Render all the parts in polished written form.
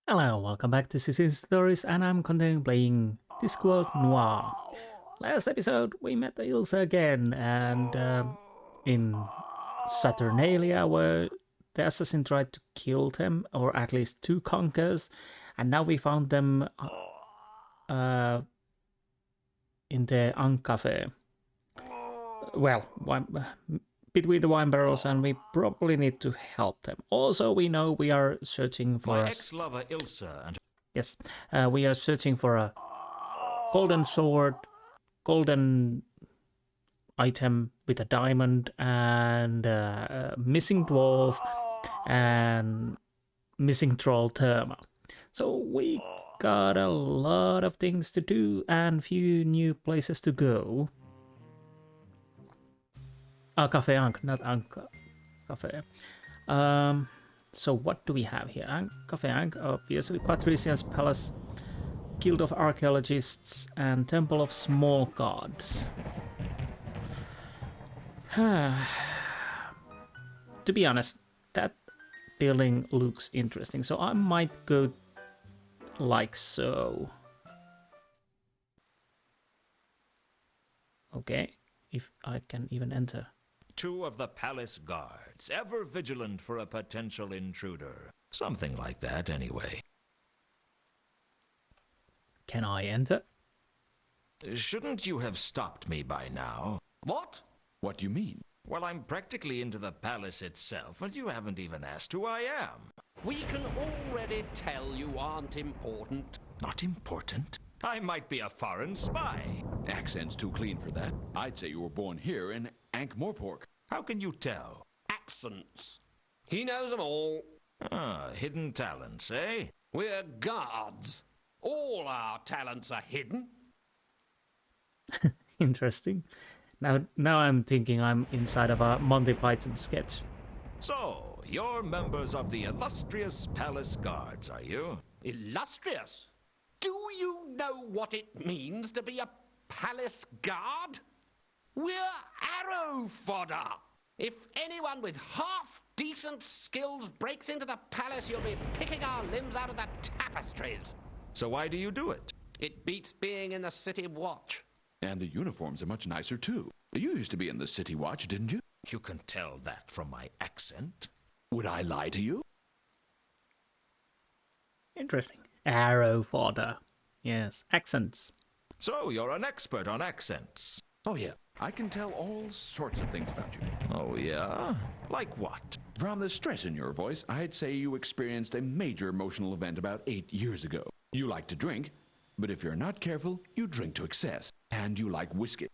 Hello, welcome back to Insti Stories, and I'm continuing playing Discworld Noir. Last episode, we met the Ilsa again, and in Saturnalia, where the assassin tried to kill them, or at least two conkers, and now we found them in the Ankh Cafe. Well, between the wine barrels, and we probably need to help them. Also, we know we are searching for my ex-lover Ilsa and yes, we are searching for a golden sword, golden item with a diamond, and a missing dwarf, and missing troll Therma. So we got a lot of things to do and few new places to go. Cafe Ankh, not Ankh Cafe. So what do we have here? Cafe Ankh, obviously, Patrician's Palace, Guild of Archaeologists, and Temple of Small Gods. To be honest, that building looks interesting, so I might go like so. Okay, if I can even enter. two of the palace guards, ever vigilant for a potential intruder. Something like that, anyway. Can I enter? Shouldn't you have stopped me by now? What? What do you mean? Well, I'm practically into the palace itself, and you haven't even asked who I am. We can already tell you aren't important. Not important? I might be a foreign spy. Accent's too clean for that. I'd say you were born here in Ankh-Morpork. How can you tell? Accents. He knows them all. Ah, hidden talents, eh? We're guards. All our talents are hidden. Interesting. Now I'm thinking I'm inside of a Monty Python sketch. So, you're members of the illustrious palace guards, are you? Illustrious. Do you know what it means to be a palace guard? We're arrow fodder. If anyone with half-decent skills breaks into the palace, you'll be picking our limbs out of the tapestries. So why do you do it? It beats being in the city watch. And the uniforms are much nicer, too. You used to be in the City Watch, didn't you? You can tell that from my accent. Would I lie to you? Interesting. Arrow fodder. Yes, accents. So, you're an expert on accents. Oh, yeah. I can tell all sorts of things about you. Oh, yeah? Like what? From the stress in your voice, I'd say you experienced a major emotional event about 8 years ago. You like to drink, but if you're not careful, you drink to excess. And you like whiskey.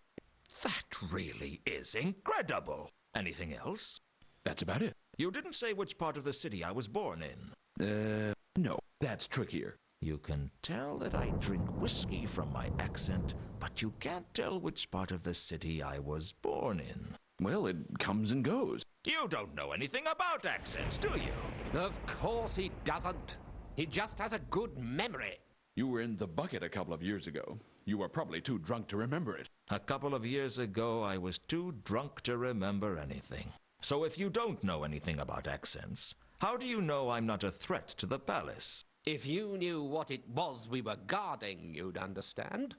That really is incredible. Anything else? That's about it. You didn't say which part of the city I was born in. No, that's trickier. You can tell that I drink whiskey from my accent, but you can't tell which part of the city I was born in. Well, it comes and goes. You don't know anything about accents, do you? Of course he doesn't. He just has a good memory. You were in the bucket a couple of years ago. You were probably too drunk to remember it. A couple of years ago, I was too drunk to remember anything. So if you don't know anything about accents, how do you know I'm not a threat to the palace? If you knew what it was we were guarding, you'd understand.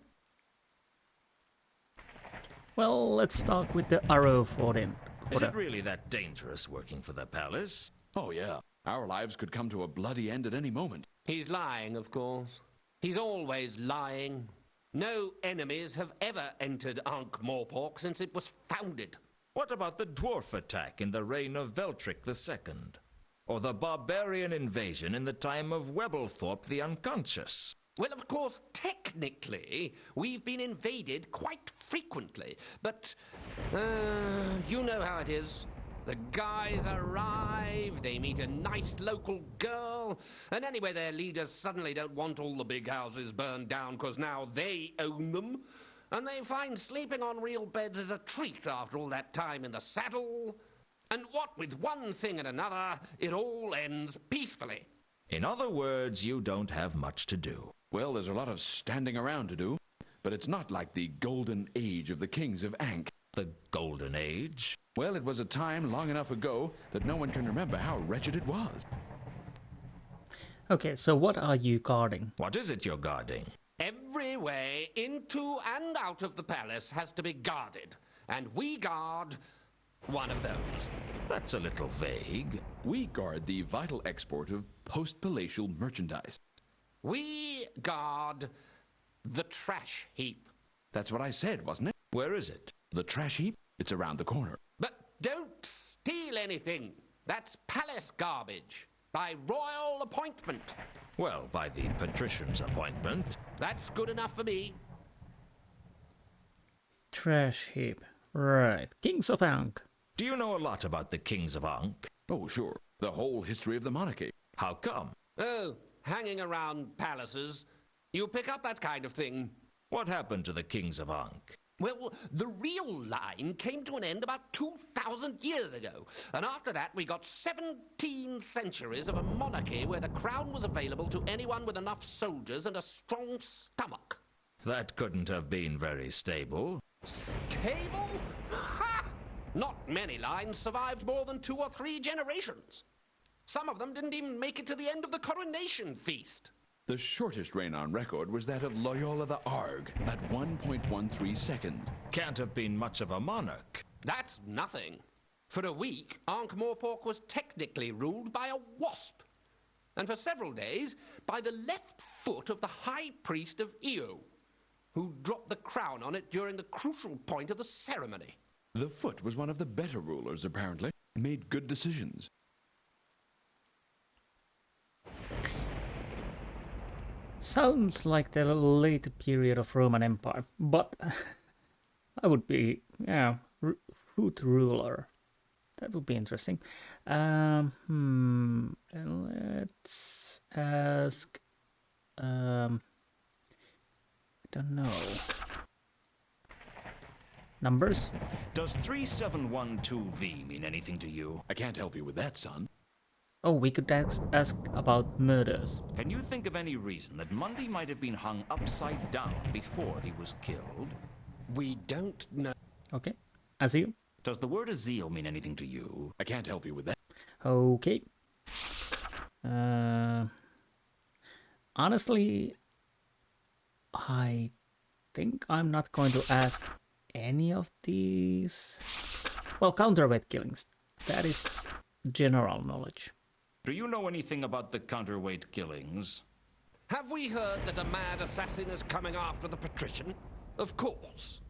Well, let's start with the arrow fodder. Is it really that dangerous working for the palace? Oh, yeah. Our lives could come to a bloody end at any moment. He's lying, of course. He's always lying. No enemies have ever entered Ankh-Morpork since it was founded. What about the dwarf attack in the reign of Veltric II? Or the barbarian invasion in the time of Webblethorpe the Unconscious? Well, of course, technically, we've been invaded quite frequently. But, you know how it is. The guys arrive, they meet a nice local girl, and anyway, their leaders suddenly don't want all the big houses burned down because now they own them. And they find sleeping on real beds is a treat after all that time in the saddle. And what with one thing and another, it all ends peacefully. In other words, you don't have much to do. Well, there's a lot of standing around to do, but it's not like the golden age of the kings of Ankh. The Golden Age? Well, it was a time long enough ago that no one can remember how wretched it was. Okay, so what are you guarding? What is it you're guarding? Every way into and out of the palace has to be guarded, and we guard one of those. That's a little vague. We guard the vital export of post-palatial merchandise. We guard the trash heap. That's what I said, wasn't it? Where is it? The trash heap? It's around the corner. But don't steal anything. That's palace garbage. By royal appointment. Well, by the patrician's appointment. That's good enough for me. Trash heap. Right. Kings of Ankh. Do you know a lot about the kings of Ankh? Oh, sure. The whole history of the monarchy. How come? Oh, hanging around palaces. You pick up that kind of thing. What happened to the kings of Ankh? Well, the real line came to an end about 2,000 years ago. And after that, we got 17 centuries of a monarchy where the crown was available to anyone with enough soldiers and a strong stomach. That couldn't have been very stable. Stable? Ha! Not many lines survived more than 2 or 3 generations. Some of them didn't even make it to the end of the coronation feast. The shortest reign on record was that of Loyola the Arg at 1.13 seconds. Can't have been much of a monarch. That's nothing. For a week, Ankh-Morpork was technically ruled by a wasp. And for several days, by the left foot of the high priest of Io, who dropped the crown on it during the crucial point of the ceremony. The foot was one of the better rulers, apparently. Made good decisions. Sounds like the late period of Roman Empire, but I would be, foot ruler. That would be interesting. Let's ask. I don't know. Numbers? Does 3712V mean anything to you? I can't help you with that, son. Oh, we could ask about murders. Can you think of any reason that Mundy might have been hung upside down before he was killed? We don't know. Okay. Azil? Does the word Azil mean anything to you? I can't help you with that. Okay. Honestly, I think I'm not going to ask any of these. Well, counterweight killings. That is general knowledge. Do you know anything about the counterweight killings? Have we heard that a mad assassin is coming after the patrician? Of course.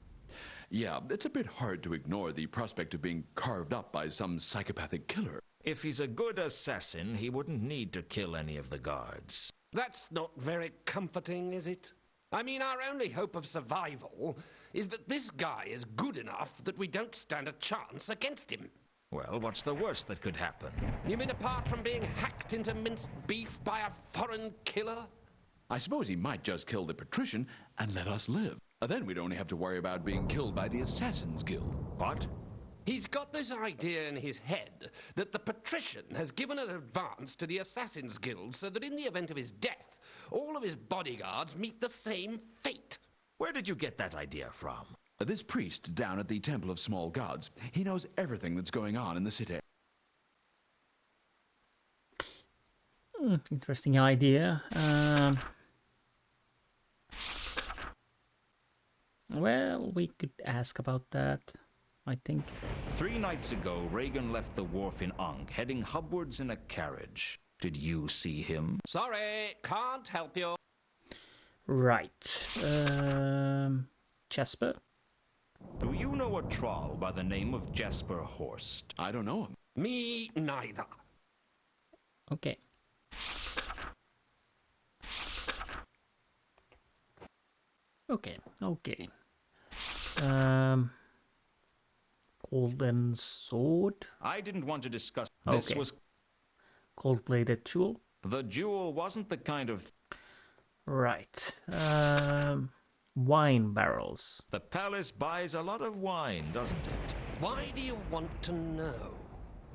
Yeah, it's a bit hard to ignore the prospect of being carved up by some psychopathic killer. If he's a good assassin, he wouldn't need to kill any of the guards. That's not very comforting, is it? I mean, our only hope of survival is that this guy is good enough that we don't stand a chance against him. Well, what's the worst that could happen? You mean apart from being hacked into minced beef by a foreign killer? I suppose he might just kill the patrician and let us live. Then we'd only have to worry about being killed by the Assassin's Guild. What? He's got this idea in his head that the patrician has given an advance to the Assassin's Guild so that in the event of his death, all of his bodyguards meet the same fate. Where did you get that idea from? This priest down at the Temple of Small Gods, he knows everything that's going on in the city. Interesting idea. Well, we could ask about that, I think. 3 nights ago, Reagan left the wharf in Ankh, heading hubwards in a carriage. Did you see him? Sorry, can't help you. Right. Jasper? Do you know a troll by the name of Jasper Horst? I don't know him. Me neither. Okay. Okay. Golden sword? I didn't want to discuss. This Okay. was... Gold-plated jewel? The jewel wasn't the kind of... Right. Wine barrels. The palace buys a lot of wine, doesn't it? Why do you want to know?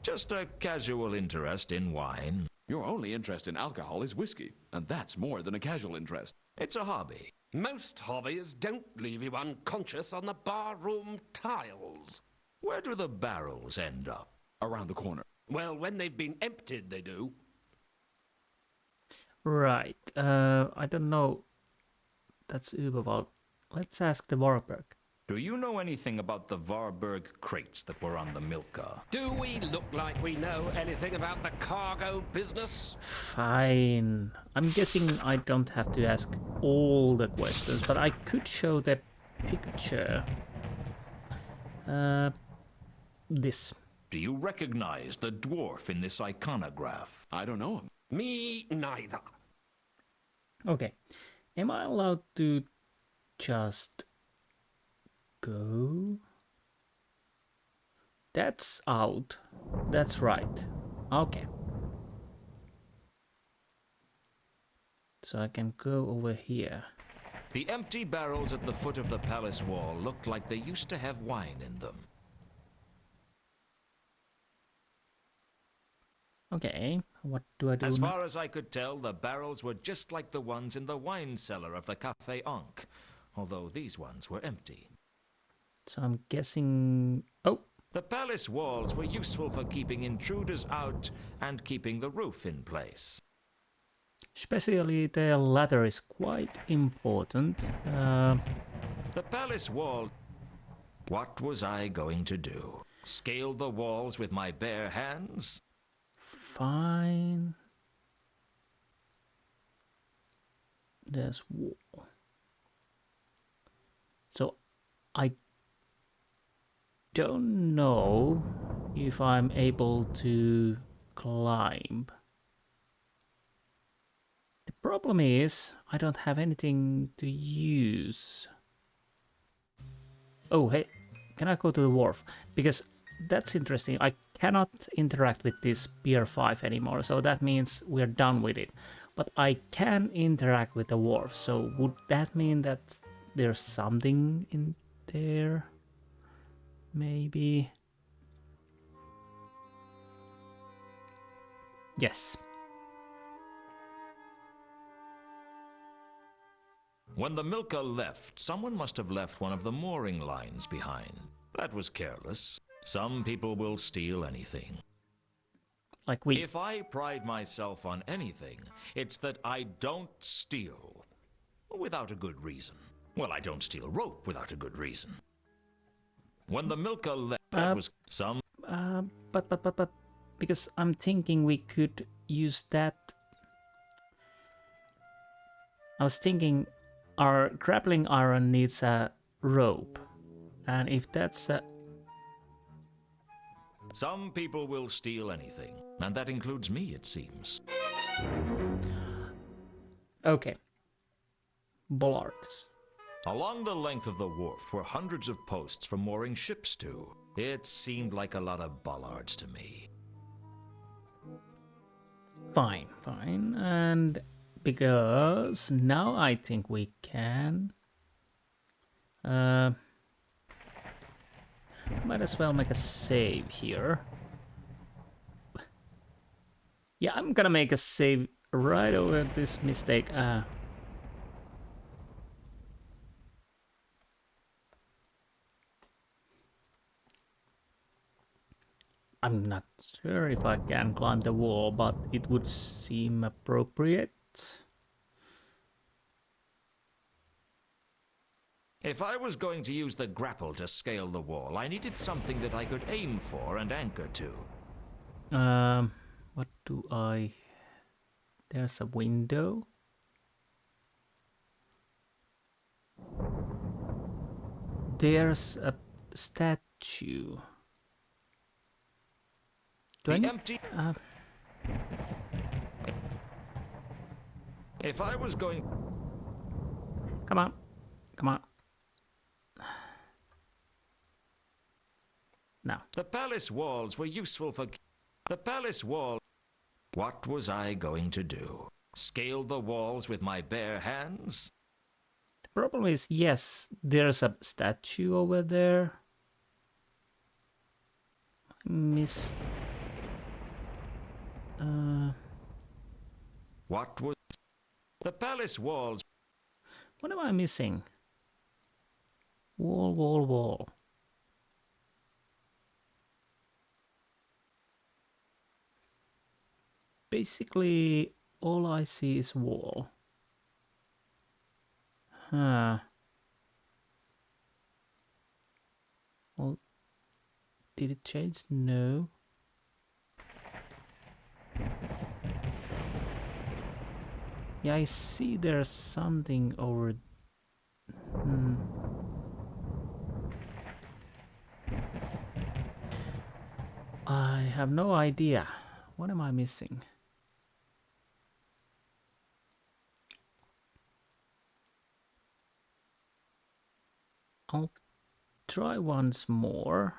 Just a casual interest in wine. Your only interest in alcohol is whiskey, and that's more than a casual interest. It's a hobby. Most hobbies don't leave you unconscious on the barroom tiles. Where do the barrels end up? Around the corner. Well, when they've been emptied, they do. Right. I don't know. That's Uberwald. Let's ask the Warburg. Do you know anything about the Varberg crates that were on the Milka? Do we look like we know anything about the cargo business? Fine. I'm guessing I don't have to ask all the questions, but I could show the picture. This. Do you recognize the dwarf in this iconograph? I don't know him. Me neither. Okay. Am I allowed to just go? That's out. That's right. Okay. So I can go over here. The empty barrels at the foot of the palace wall looked like they used to have wine in them. Okay, what do I do As now? far as I could tell, the barrels were just like the ones in the wine cellar of the Café Ankh, although these ones were empty. So I'm guessing... Oh, The palace walls were useful for keeping intruders out and keeping the roof in place. especially the latter is quite important. The palace wall... What was I going to do? Scale the walls with my bare hands? Fine. There's wall. So I don't know if I'm able to climb. The problem is I don't have anything to use. Oh, hey, can I go to the wharf? Because that's interesting. I cannot interact with this Pier 5 anymore, so that means we're done with it. But I can interact with the wharf, so would that mean that there's something in there? Maybe. Yes. When the Milka left, someone must have left one of the mooring lines behind. That was careless. Some people will steal anything. Like we... If I pride myself on anything, it's that I don't steal without a good reason. Well, I don't steal rope without a good reason. When the Milka left, that was some... But, because I'm thinking we could use that. I was thinking our grappling iron needs a rope, and if that's a... Some people will steal anything, and that includes me, it seems. Okay. Bollards. Along the length of the wharf were hundreds of posts for mooring ships to. It seemed like a lot of bollards to me. Fine, fine. And because now I think we can... might as well make a save here. Yeah, I'm gonna make a save right over this mistake. I'm not sure if I can climb the wall, but it would seem appropriate. If I was going to use the grapple to scale the wall, I needed something that I could aim for and anchor to. What do I... There's a window. There's a statue. Do I The need... empty... If I was going... Come on. Come on. Now. The palace walls were useful for... The palace wall... What was I going to do? Scale the walls with my bare hands? The problem is, yes, there's a statue over there. Miss... What was... The palace walls... What am I missing? Wall, wall, wall. Basically, all I see is wall. Huh. Well, did it change? No. Yeah, I see there's something over... I have no idea. What am I missing? I'll try once more.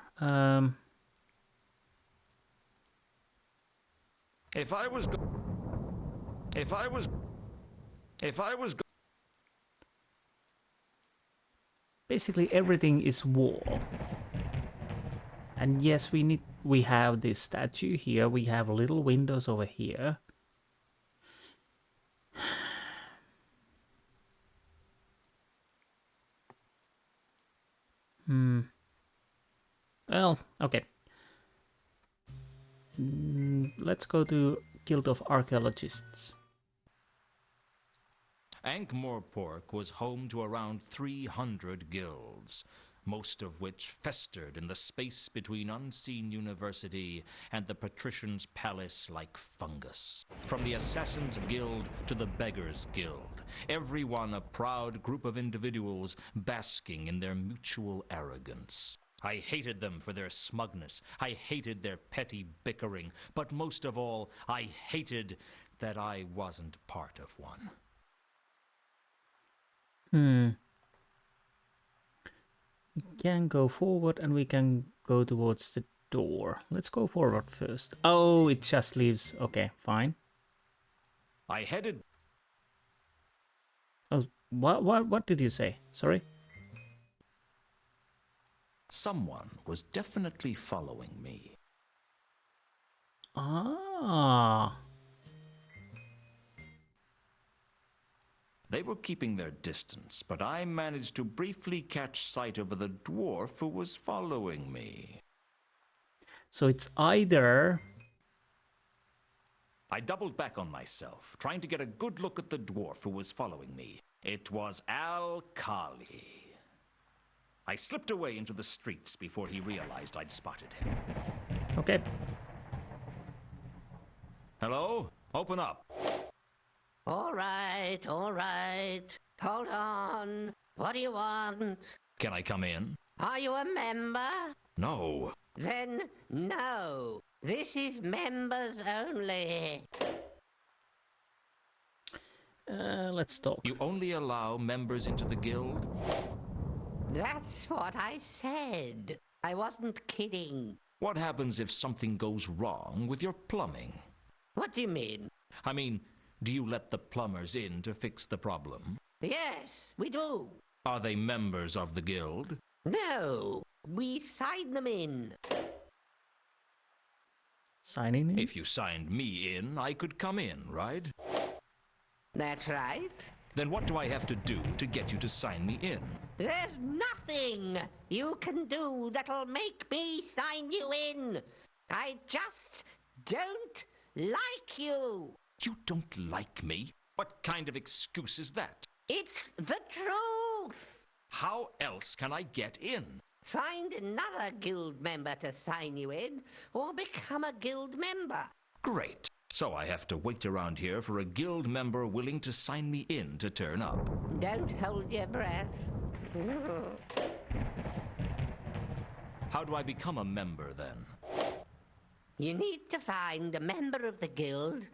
If I was Basically everything is wall. And yes, we have this statue here. We have little windows over here. Well, okay. Let's go to Guild of Archaeologists. Ankh-Morpork was home to around 300 guilds, most of which festered in the space between Unseen University and the Patrician's Palace like fungus. From the Assassin's Guild to the Beggar's Guild, every one a proud group of individuals basking in their mutual arrogance. I hated them for their smugness. I hated their petty bickering. But most of all, I hated that I wasn't part of one. We can go forward and we can go towards the door. Let's go forward first. Oh, it just leaves. Okay, fine. I headed... Oh, what did you say? Sorry? Someone was definitely following me. Ah. They were keeping their distance, but I managed to briefly catch sight of the dwarf who was following me. So it's either... I doubled back on myself, trying to get a good look at the dwarf who was following me. It was Al-Khali. I slipped away into the streets before he realized I'd spotted him. Okay. Hello? Open up. All right, all right. Hold on. What do you want? Can I come in? Are you a member? No. Then no. This is members only. Let's talk. You only allow members into the guild? That's what I said. I wasn't kidding. What happens if something goes wrong with your plumbing? What do you mean? I mean, do you let the plumbers in to fix the problem? Yes, we do. Are they members of the guild? No, we sign them in. Signing in? If you signed me in, I could come in, right? That's right. Then what do I have to do to get you to sign me in? There's nothing you can do that'll make me sign you in. I just don't like you. You don't like me? What kind of excuse is that? It's the truth. How else can I get in? Find another guild member to sign you in, or become a guild member. Great. So I have to wait around here for a guild member willing to sign me in to turn up. Don't hold your breath. How do I become a member then? You need to find a member of the guild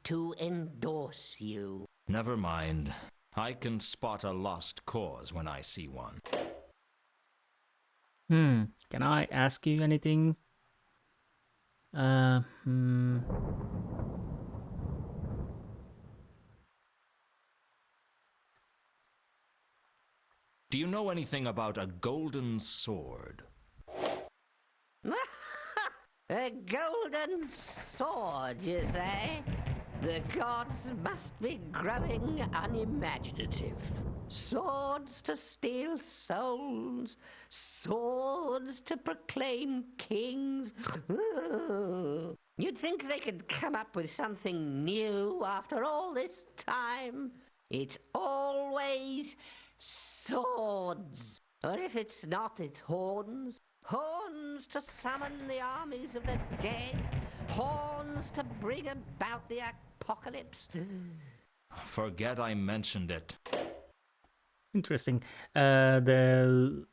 to endorse you. Never mind. I can spot a lost cause when I see one. Can I ask you anything? Do you know anything about a golden sword? A golden sword, you say? The gods must be growing unimaginative. Swords to steal souls, swords to proclaim kings. You'd think they could come up with something new after all this time. It's always swords. Or if it's not, it's horns. Horns to summon the armies of the dead. Horns to bring about the apocalypse. Forget I mentioned it. Interesting. The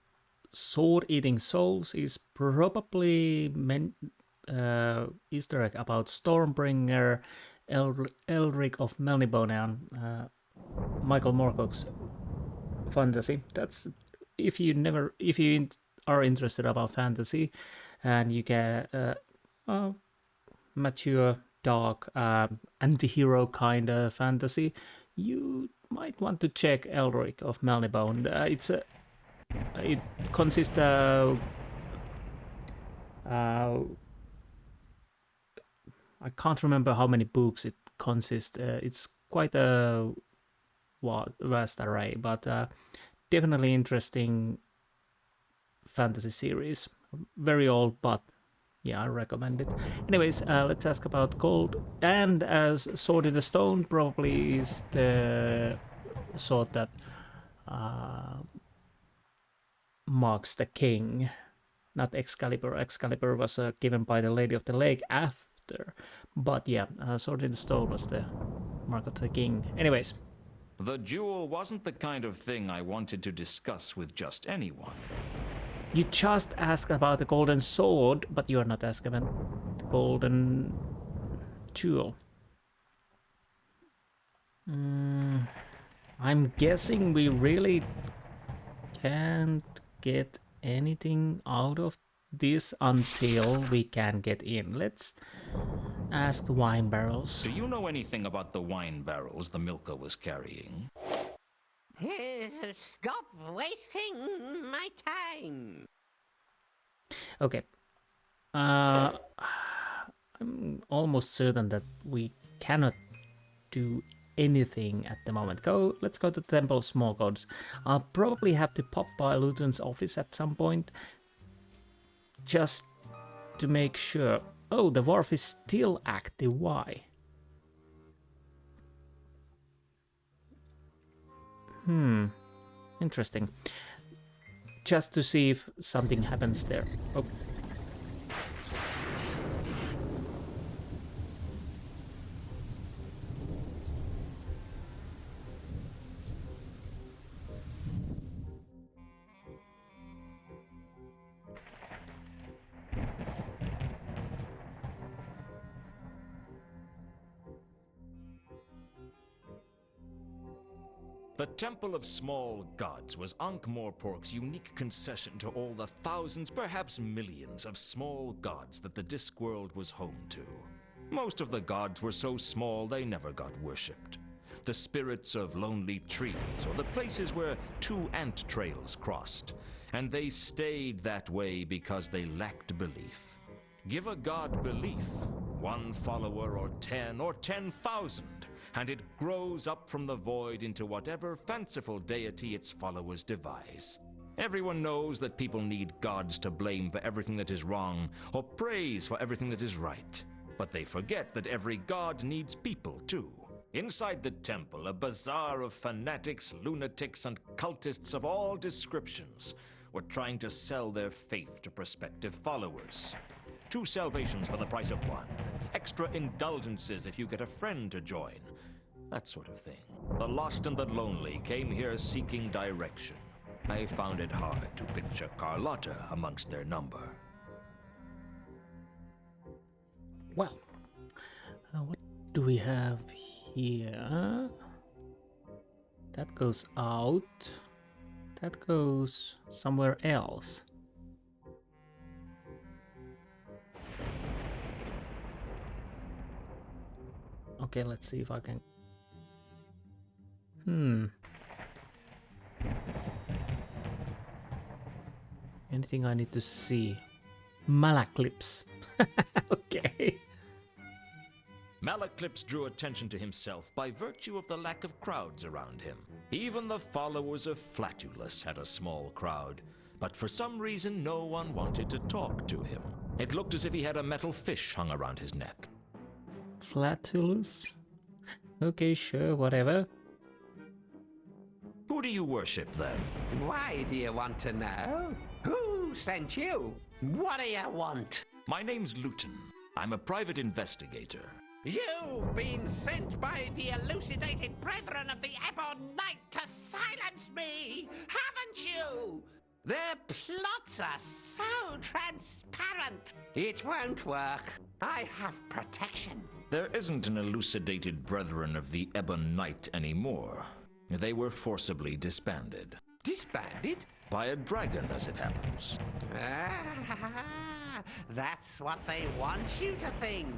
sword-eating souls is probably Easter egg about Stormbringer, Elric of Melniboné, Michael Moorcock's fantasy. That's if you are interested about fantasy, and you get mature, dark, anti-hero kind of fantasy, you might want to check Elric of Melniboné. It consists of I can't remember how many books it consists. It's quite a vast array, but definitely interesting fantasy series. Very old, but yeah, I recommend it. Anyways, let's ask about gold. And as Sword in the Stone probably is the sword that marks the king. Not Excalibur. Excalibur was given by the Lady of the Lake after. But yeah, Sword in the Stone was the mark of the king. Anyways. The jewel wasn't the kind of thing I wanted to discuss with just anyone. You just asked about the golden sword, but you are not asking about the golden jewel. I'm guessing we really can't get anything out of this until we can get in. Let's ask the wine barrels. Do you know anything about the wine barrels the Milka was carrying? Stop wasting my time. Okay. I'm almost certain that we cannot do anything at the moment. Let's go to the Temple of Small Gods. I'll probably have to pop by Lewton's office at some point, just to make sure. Oh, the Dwarf is still active. Why? Interesting. Just to see if something happens there. Oh. The Temple of Small Gods was Ankh-Morpork's unique concession to all the thousands, perhaps millions, of small gods that the Discworld was home to. Most of the gods were so small they never got worshipped. The spirits of lonely trees, or the places where two ant trails crossed, and they stayed that way because they lacked belief. Give a god belief, 1 follower or 10 or 10,000, and it grows up from the void into whatever fanciful deity its followers devise. Everyone knows that people need gods to blame for everything that is wrong, or praise for everything that is right. But they forget that every god needs people, too. Inside the temple, a bazaar of fanatics, lunatics, and cultists of all descriptions were trying to sell their faith to prospective followers. 2 salvations for the price of 1. Extra indulgences if you get a friend to join. That sort of thing. The lost and the lonely came here seeking direction. I found it hard to picture Carlotta amongst their number. Well, what do we have here? That goes out. That goes somewhere else. Okay, let's see if I can... Anything I need to see? Malaclips. Okay. Malaclips drew attention to himself by virtue of the lack of crowds around him. Even the followers of Flatulus had a small crowd, but for some reason no one wanted to talk to him. It looked as if he had a metal fish hung around his neck. Flatulus? Okay, sure, whatever. Who do you worship, then? Why do you want to know? Who sent you? What do you want? My name's Lewton. I'm a private investigator. You've been sent by the elucidated brethren of the Ebon Knight to silence me, haven't you? Their plots are so transparent. It won't work. I have protection. There isn't an elucidated brethren of the Ebon Knight anymore. They were forcibly disbanded. Disbanded? By a dragon, as it happens. Ah, that's what they want you to think.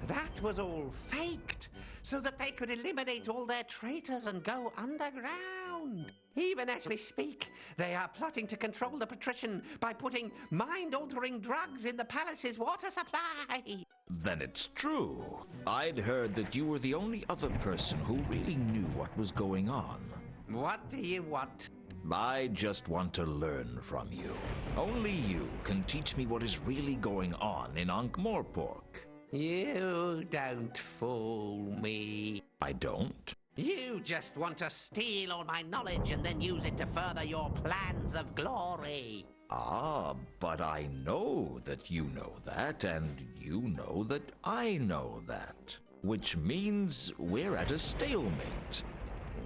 That was all faked, so that they could eliminate all their traitors and go underground. Even as we speak, they are plotting to control the patrician by putting mind-altering drugs in the palace's water supply. Then it's true. I'd heard that you were the only other person who really knew what was going on. What do you want? I just want to learn from you. Only you can teach me what is really going on in Ankh-Morpork. You don't fool me. I don't? You just want to steal all my knowledge and then use it to further your plans of glory. Ah, but I know that you know that, and you know that I know that. Which means we're at a stalemate.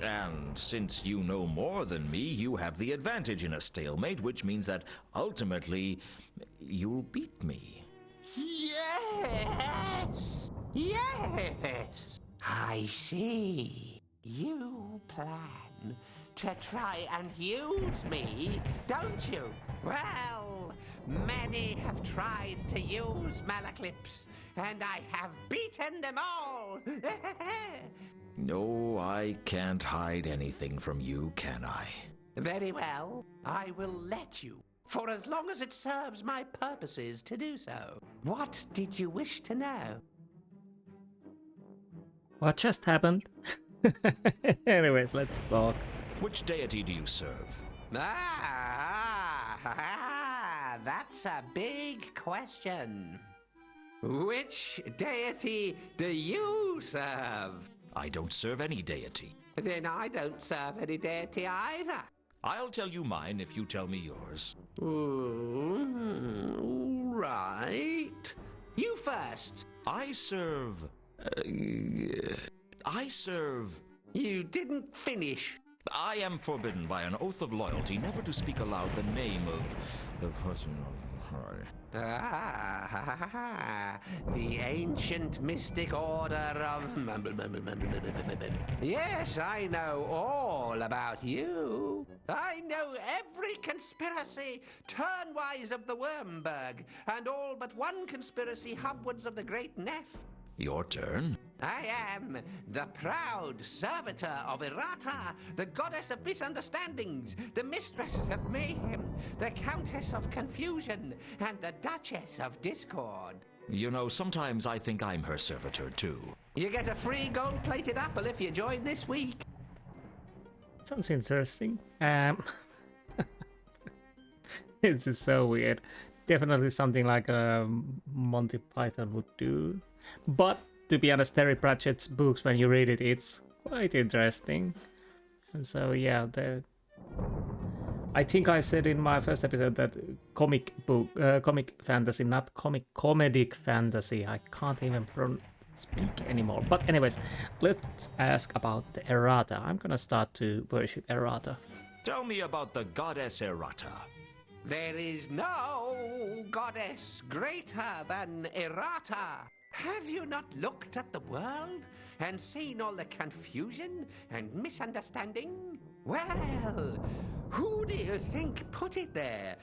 And since you know more than me, you have the advantage in a stalemate, which means that ultimately you'll beat me. Yes! Yes! I see. You plan to try and use me, don't you? Well, many have tried to use Malaclips, and I have beaten them all. No, I can't hide anything from you, can I? Very well. I will let you, for as long as it serves my purposes to do so. What did you wish to know? What just happened? Anyways, let's talk. Which deity do you serve? That's a big question. Which deity do you serve? I don't serve any deity. Then I don't serve any deity either. I'll tell you mine if you tell me yours. All right. You first. I serve... You didn't finish. I am forbidden by an oath of loyalty never to speak aloud the name of the person of... The ancient mystic order of... Yes, I know all about you. I know every conspiracy turnwise of the Wormberg, and all but one conspiracy hubwards of the Great Neff. Your turn. I am the proud servitor of Errata, the goddess of misunderstandings, the mistress of mayhem, the countess of confusion, and the duchess of discord. You know, sometimes I think I'm her servitor, too. You get a free gold-plated apple if you join this week. Sounds interesting. This is so weird. Definitely something like Monty Python would do. But to be honest, Terry Pratchett's books, when you read it, it's quite interesting. And so yeah, I think I said in my first episode that comic fantasy, not comedic fantasy. I can't even speak anymore. But anyways, let's ask about the Errata. I'm gonna start to worship Errata. Tell me about the goddess Errata. There is no goddess greater than Errata. Have you not looked at the world and seen all the confusion and misunderstanding? Well, who do you think put it there?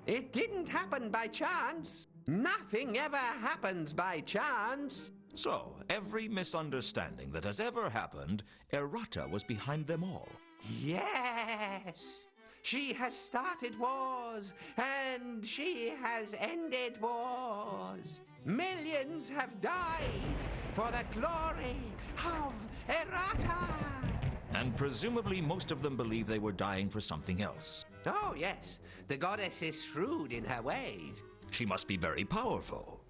It didn't happen by chance. Nothing ever happens by chance. So, every misunderstanding that has ever happened, Errata was behind them all. Yes. She has started wars, and she has ended wars. Millions have died for the glory of Errata. And presumably most of them believe they were dying for something else. Oh, yes. The goddess is shrewd in her ways. She must be very powerful.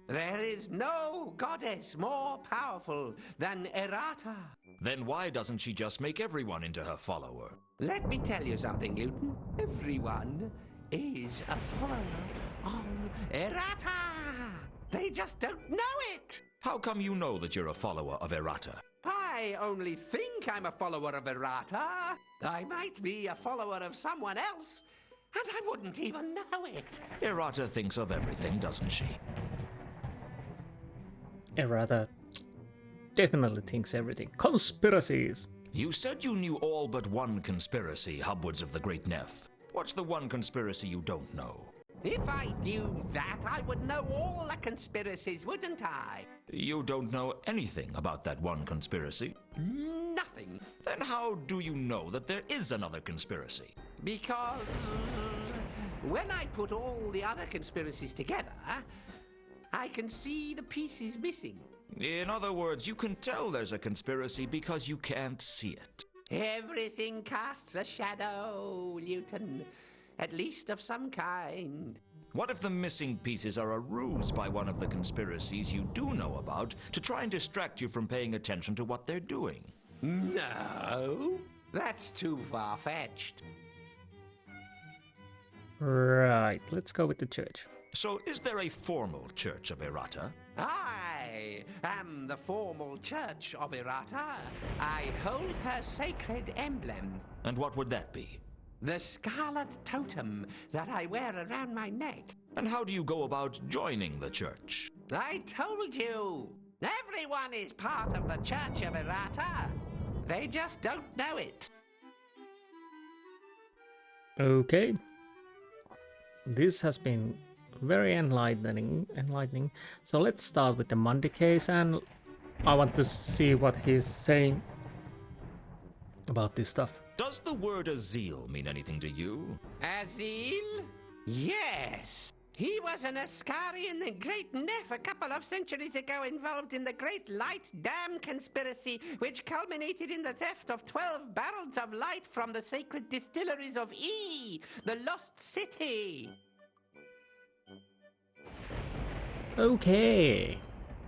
There is no goddess more powerful than Errata. Then why doesn't she just make everyone into her follower? Let me tell you something, Lewton. Everyone is a follower of Errata. They just don't know it. How come you know that you're a follower of Errata? I only think I'm a follower of Errata. I might be a follower of someone else, and I wouldn't even know it. Errata thinks of everything, doesn't she? Errata definitely thinks everything. Conspiracies! You said you knew all but one conspiracy, Hubwards of the Great Neff. What's the one conspiracy you don't know? If I knew that, I would know all the conspiracies, wouldn't I? You don't know anything about that one conspiracy. Nothing. Then how do you know that there is another conspiracy? Because when I put all the other conspiracies together, I can see the pieces missing. In other words, you can tell there's a conspiracy because you can't see it. Everything casts a shadow, Lewton. At least of some kind. What if the missing pieces are a ruse by one of the conspiracies you do know about to try and distract you from paying attention to what they're doing? No, that's too far-fetched. Right, let's go with the church. So is there a formal church of Errata? I am the formal church of Errata. I hold her sacred emblem. And what would that be? The scarlet totem that I wear around my neck. And how do you go about joining the church? I told you! Everyone is part of the Church of Errata. They just don't know it. Okay. This has been very enlightening. So let's start with the Mundy case, and I want to see what he's saying about this stuff. Does the word Azil mean anything to you? Azil? Yes. He was an Askari in the Great Neff a couple of centuries ago, involved in the Great Light Dam conspiracy, which culminated in the theft of 12 barrels of light from the sacred distilleries of E, the Lost City. Okay.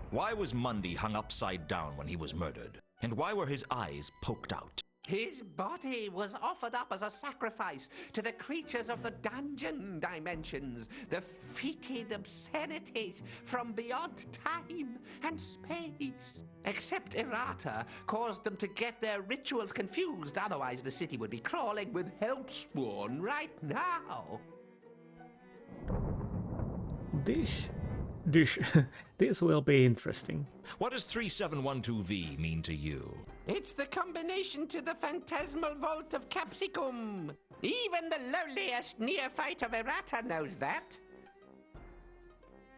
Why was Mundy hung upside down when he was murdered? And why were his eyes poked out? His body was offered up as a sacrifice to the creatures of the dungeon dimensions, the fetid obscenities from beyond time and space. Except Errata caused them to get their rituals confused, otherwise the city would be crawling with Helpspawn right now. This will be interesting. What does 3712V mean to you? It's the combination to the phantasmal vault of Capsicum. Even the lowliest neophyte of Errata knows that.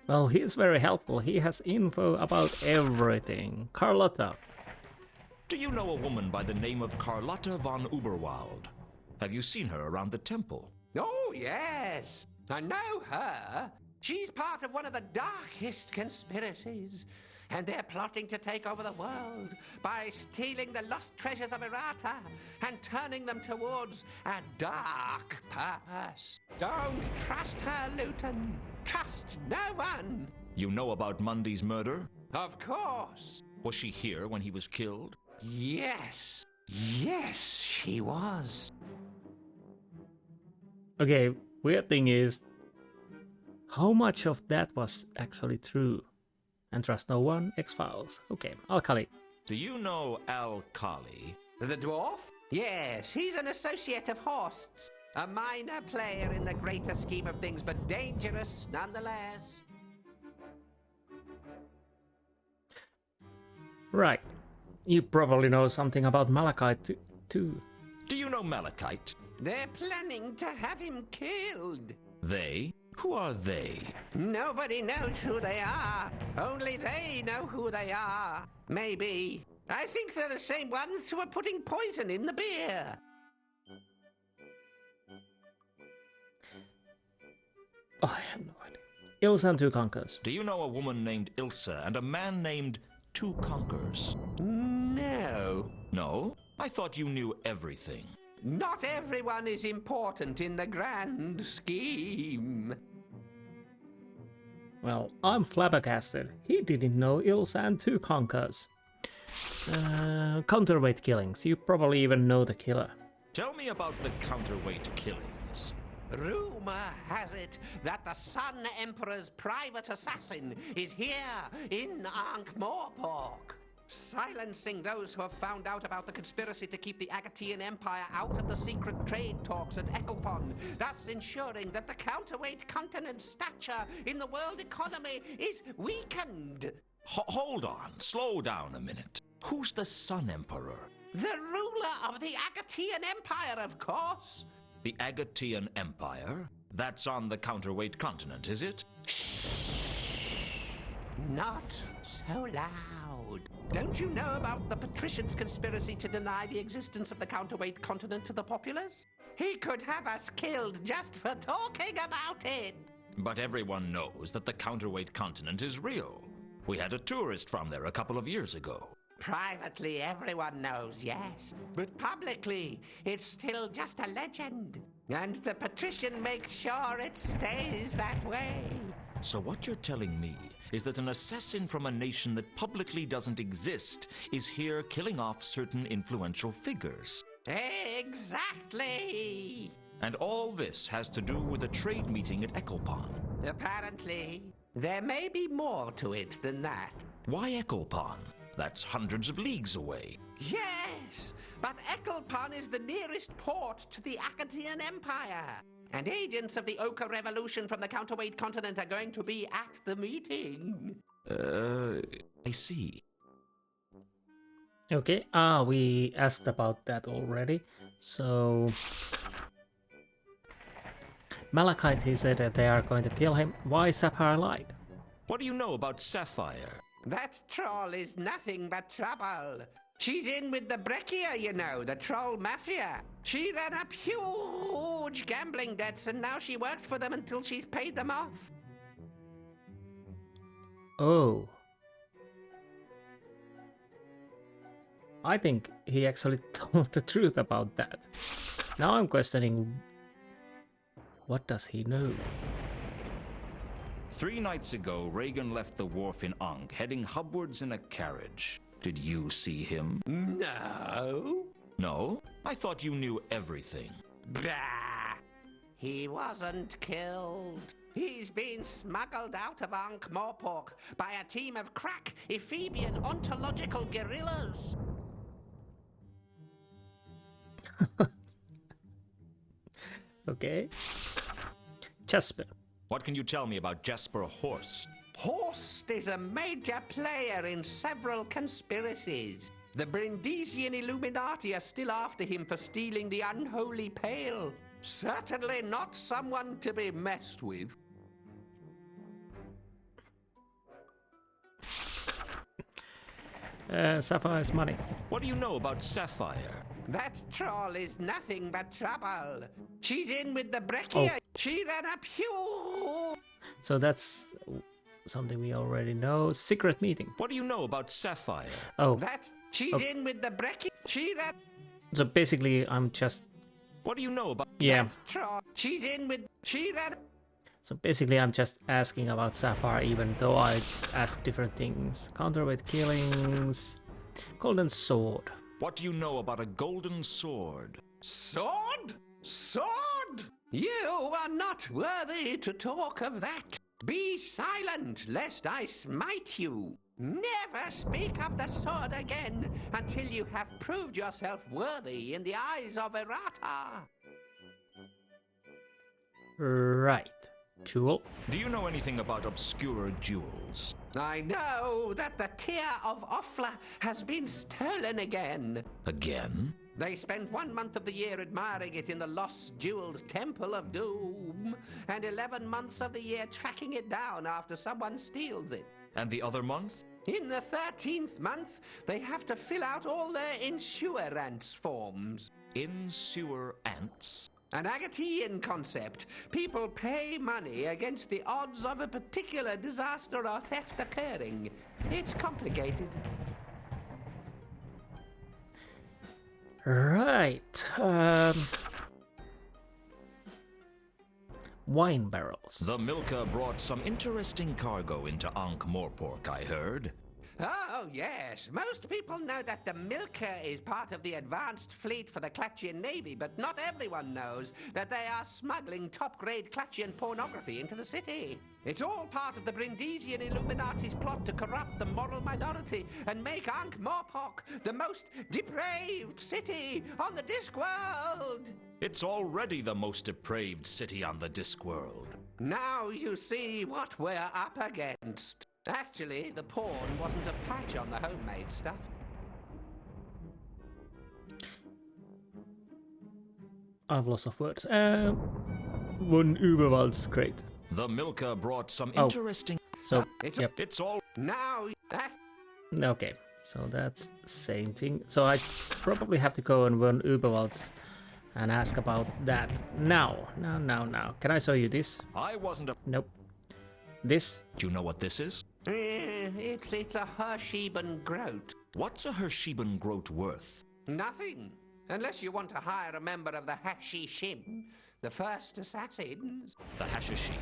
Well, he's very helpful. He has info about everything. Carlotta. Do you know a woman by the name of Carlotta Von Uberwald? Have you seen her around the temple? Oh, yes. I know her. She's part of one of the darkest conspiracies. And they're plotting to take over the world by stealing the lost treasures of Errata and turning them towards a dark purpose. Don't trust her, Lewton. Trust no one. You know about Mundy's murder? Of course. Was she here when he was killed? Yes. Yes, she was. Okay, weird thing is, how much of that was actually true? And trust no one, X-Files. Okay, Al-Khali. Do you know Al-Khali? The dwarf? Yes, he's an associate of Horst's. A minor player in the greater scheme of things, but dangerous nonetheless. Right. You probably know something about Malachite too. Do you know Malachite? They're planning to have him killed. They? Who are they? Nobody knows who they are. Only they know who they are. Maybe. I think they're the same ones who are putting poison in the beer. Oh, I have no idea. Ilsa and Two Conquers. Do you know a woman named Ilsa and a man named Two Conquers? No. No? I thought you knew everything. Not everyone is important in the grand scheme. Well, I'm flabbergasted. He didn't know Ilsan too conquers. Counterweight killings. You probably even know the killer. Tell me about the counterweight killings. Rumor has it that the Sun Emperor's private assassin is here in Ankh-Morpork, silencing those who have found out about the conspiracy to keep the Agatean Empire out of the secret trade talks at Ecclepon, thus ensuring that the counterweight continent's stature in the world economy is weakened. Hold on, slow down a minute. Who's the Sun Emperor? The ruler of the Agatean Empire, of course. The Agatean Empire? That's on the counterweight continent, is it? Not so loud. Don't you know about the patrician's conspiracy to deny the existence of the counterweight continent to the populace? He could have us killed just for talking about it. But everyone knows that the counterweight continent is real. We had a tourist from there a couple of years ago. Privately, everyone knows, yes. But publicly, it's still just a legend. And the patrician makes sure it stays that way. So what you're telling me is that an assassin from a nation that publicly doesn't exist is here killing off certain influential figures. Exactly! And all this has to do with a trade meeting at Ecclepon. Apparently, there may be more to it than that. Why Ecclepon? That's hundreds of leagues away. Yes, but Ecclepon is the nearest port to the Agatean Empire. And agents of the Ochre Revolution from the counterweight continent are going to be at the meeting. I see. Okay, we asked about that already. So... Malachite, he said that they are going to kill him. Why Sapphire lied? What do you know about Sapphire? That troll is nothing but trouble. She's in with the Breccia, you know, the troll mafia. She ran up huge gambling debts and now she worked for them until she's paid them off. Oh. I think he actually told the truth about that. Now I'm questioning, what does he know? 3 nights ago, Reagan left the wharf in Ankh, heading hubwards in a carriage. Did you see him? No. No? I thought you knew everything. Bah! He wasn't killed. He's been smuggled out of Ankh-Morpork by a team of crack Ephebian ontological guerrillas. Okay. Jasper. What can you tell me about Jasper Horst? Horst is a major player in several conspiracies. The Brindisian Illuminati are still after him for stealing the unholy pail. Certainly not someone to be messed with. Sapphire's money. What do you know about Sapphire? That troll is nothing but trouble. She's in with the Breccia. Oh. She ran up huge. So that's something we already know. Secret meeting. What do you know about Sapphire? Oh, She's Okay. in with the Breccia. She ran. so basically I'm just... What do you know about... Yeah. That troll. She's in with. She ran. So basically I'm just asking about Sapphire, even though I asked different things. Counterweight killings... Golden Sword. What do you know about a golden sword? Sword? Sword? You are not worthy to talk of that. Be silent, lest I smite you. Never speak of the sword again until you have proved yourself worthy in the eyes of Errata. Right. Jewel. Do you know anything about obscure jewels? I know that the tear of Offla has been stolen again. Again? They spend 1 month of the year admiring it in the lost jeweled Temple of Doom, and 11 months of the year tracking it down after someone steals it. And the other month? In the 13th month, they have to fill out all their insurance forms. In-sewer ants? An Agatean concept. People pay money against the odds of a particular disaster or theft occurring. It's complicated. Right. Wine barrels. The Milka brought some interesting cargo into Ankh-Morpork, I heard. Oh, yes. Most people know that the Milka is part of the advanced fleet for the Klatchian Navy, but not everyone knows that they are smuggling top-grade Klatchian pornography into the city. It's all part of the Brindisian Illuminati's plot to corrupt the moral minority and make Ankh-Morpork the most depraved city on the Discworld. It's already the most depraved city on the Discworld. Now you see what we're up against. Actually, the porn wasn't a patch on the homemade stuff. I've lost of words. Von Uberwald's great. The Milka brought some Oh. interesting... So, yep. It's all... Now that Okay, so that's the same thing. So I probably have to go on Von Uberwald's and ask about that now. Now. Can I show you this? I wasn't a... Nope. This? Do you know what this is? it's a Hersheben Groat. What's a Hersheben Groat worth? Nothing. Unless you want to hire a member of the Hashishim, the first assassins. The Hashishim?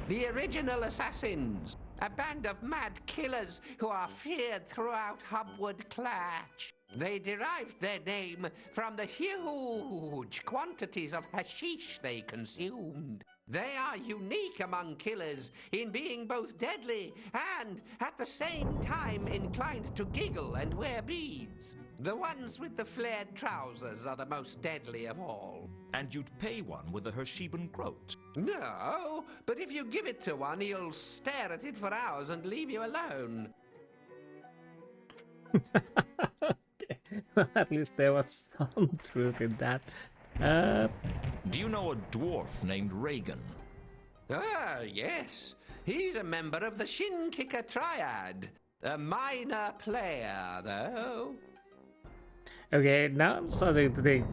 The original assassins. A band of mad killers who are feared throughout Hubwood Clatch. They derived their name from the huge quantities of hashish they consumed. They are unique among killers in being both deadly and, at the same time, inclined to giggle and wear beads. The ones with the flared trousers are the most deadly of all. And you'd pay one with a Hersheben Groat? No, but if you give it to one, he'll stare at it for hours and leave you alone. Okay. Well, at least there was some truth in that. Do you know a dwarf named Reagan? Ah, yes. He's a member of the Shin Kicker Triad. A minor player, though. Okay, now I'm starting to think,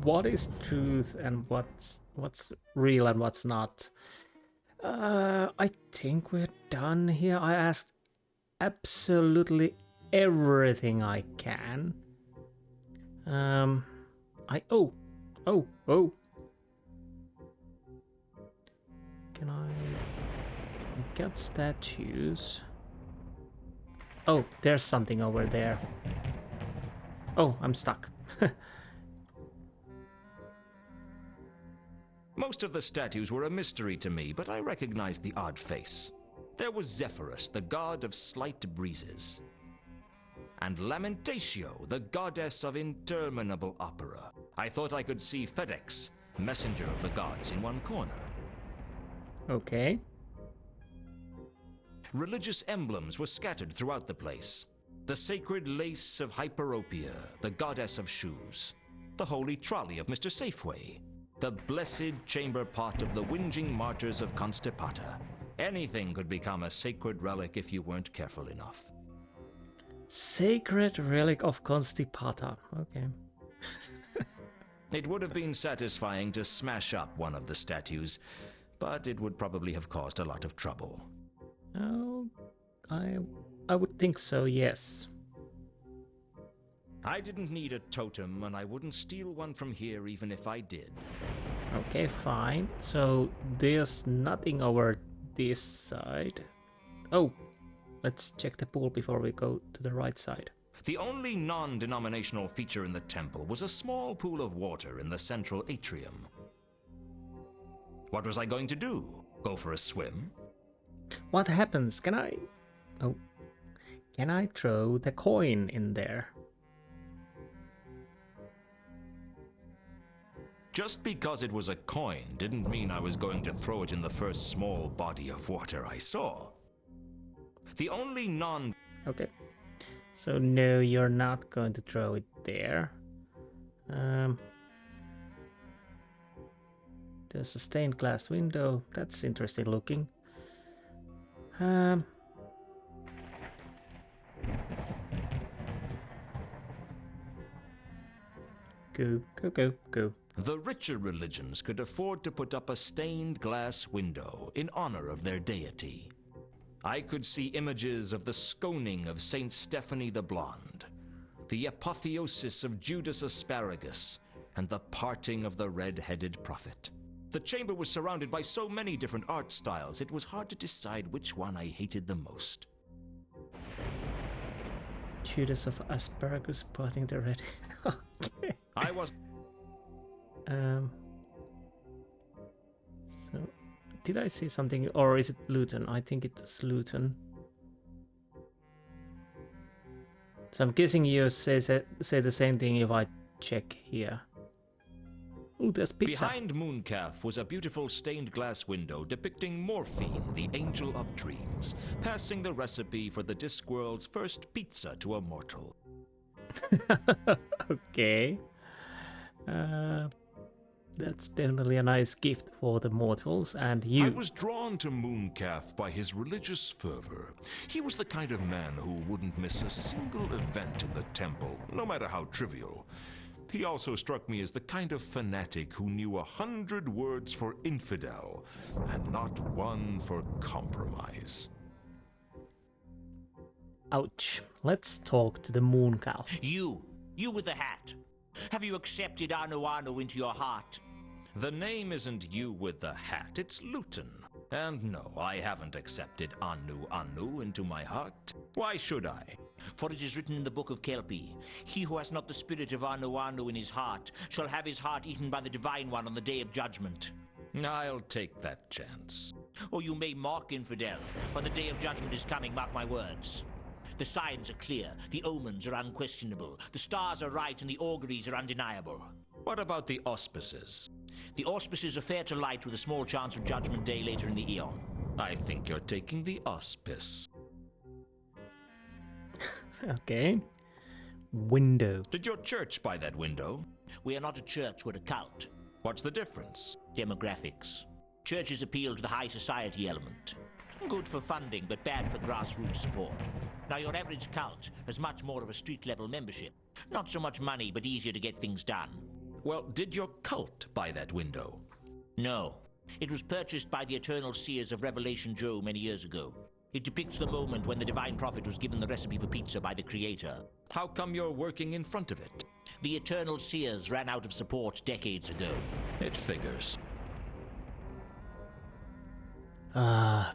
what is truth and what's real and what's not? I think we're done here. I asked absolutely everything I can. Oh. Can I get statues? Oh, there's something over there. Oh, I'm stuck. Most of the statues were a mystery to me, but I recognized the odd face. There was Zephyrus, the god of slight breezes. And Lamentatio, the goddess of interminable opera. I thought I could see FedEx, messenger of the gods, in one corner. Okay. Religious emblems were scattered throughout the place. The sacred lace of Hyperopia, the goddess of shoes. The holy trolley of Mr. Safeway. The blessed chamber pot of the whinging martyrs of Constipata. Anything could become a sacred relic if you weren't careful enough. Sacred relic of Constipata. Okay. It would have been satisfying to smash up one of the statues, but it would probably have caused a lot of trouble. Oh, I would think so, yes. I didn't need a totem, and I wouldn't steal one from here even if I did. Okay, fine. So there's nothing over this side. Oh, let's check the pool before we go to the right side. The only non-denominational feature in the temple was a small pool of water in the central atrium. What was I going to do? Go for a swim? What happens? Can I throw the coin in there? Just because it was a coin didn't mean I was going to throw it in the first small body of water I saw. The only Okay. So no, you're not going to throw it there. There's a stained glass window. That's interesting looking. Go. The richer religions could afford to put up a stained glass window in honor of their deity. I could see images of the sconing of Saint Stephanie the Blonde, the apotheosis of Judas Asparagus, and the parting of the red-headed prophet. The chamber was surrounded by so many different art styles, it was hard to decide which one I hated the most. Judas of Asparagus parting the red. Okay. I was... So, did I see something, or is it Lewton? I think it's Lewton. So I'm guessing you say the same thing if I check here. Ooh, there's pizza. Behind Mooncalf was a beautiful stained glass window depicting Morphine, the angel of dreams, passing the recipe for the Discworld's first pizza to a mortal. Okay. That's definitely a nice gift for the mortals, and you. I was drawn to Mooncalf by his religious fervor. He was the kind of man who wouldn't miss a single event in the temple, no matter how trivial. He also struck me as the kind of fanatic who knew 100 words for infidel, and not one for compromise. Ouch. Let's talk to the Mooncalf. You with the hat. Have you accepted Anu into your heart? The name isn't you with the hat, it's Lewton. And no, I haven't accepted Anu into my heart. Why should I? For it is written in the book of Kelpie, he who has not the spirit of Anu in his heart shall have his heart eaten by the Divine One on the day of judgment. I'll take that chance. Or you may mock infidel, but the day of judgment is coming, mark my words. The signs are clear, the omens are unquestionable, the stars are right and the auguries are undeniable. What about the auspices? The auspices are fair to light with a small chance of judgment day later in the eon. I think you're taking the auspice. Okay. Window. Did your church buy that window? We are not a church, we're a cult. What's the difference? Demographics. Churches appeal to the high society element. Good for funding, but bad for grassroots support. Now, your average cult has much more of a street-level membership. Not so much money, but easier to get things done. Well, did your cult buy that window? No. It was purchased by the Eternal Seers of Revelation Joe many years ago. It depicts the moment when the Divine Prophet was given the recipe for pizza by the Creator. How come you're working in front of it? The Eternal Seers ran out of support decades ago. It figures.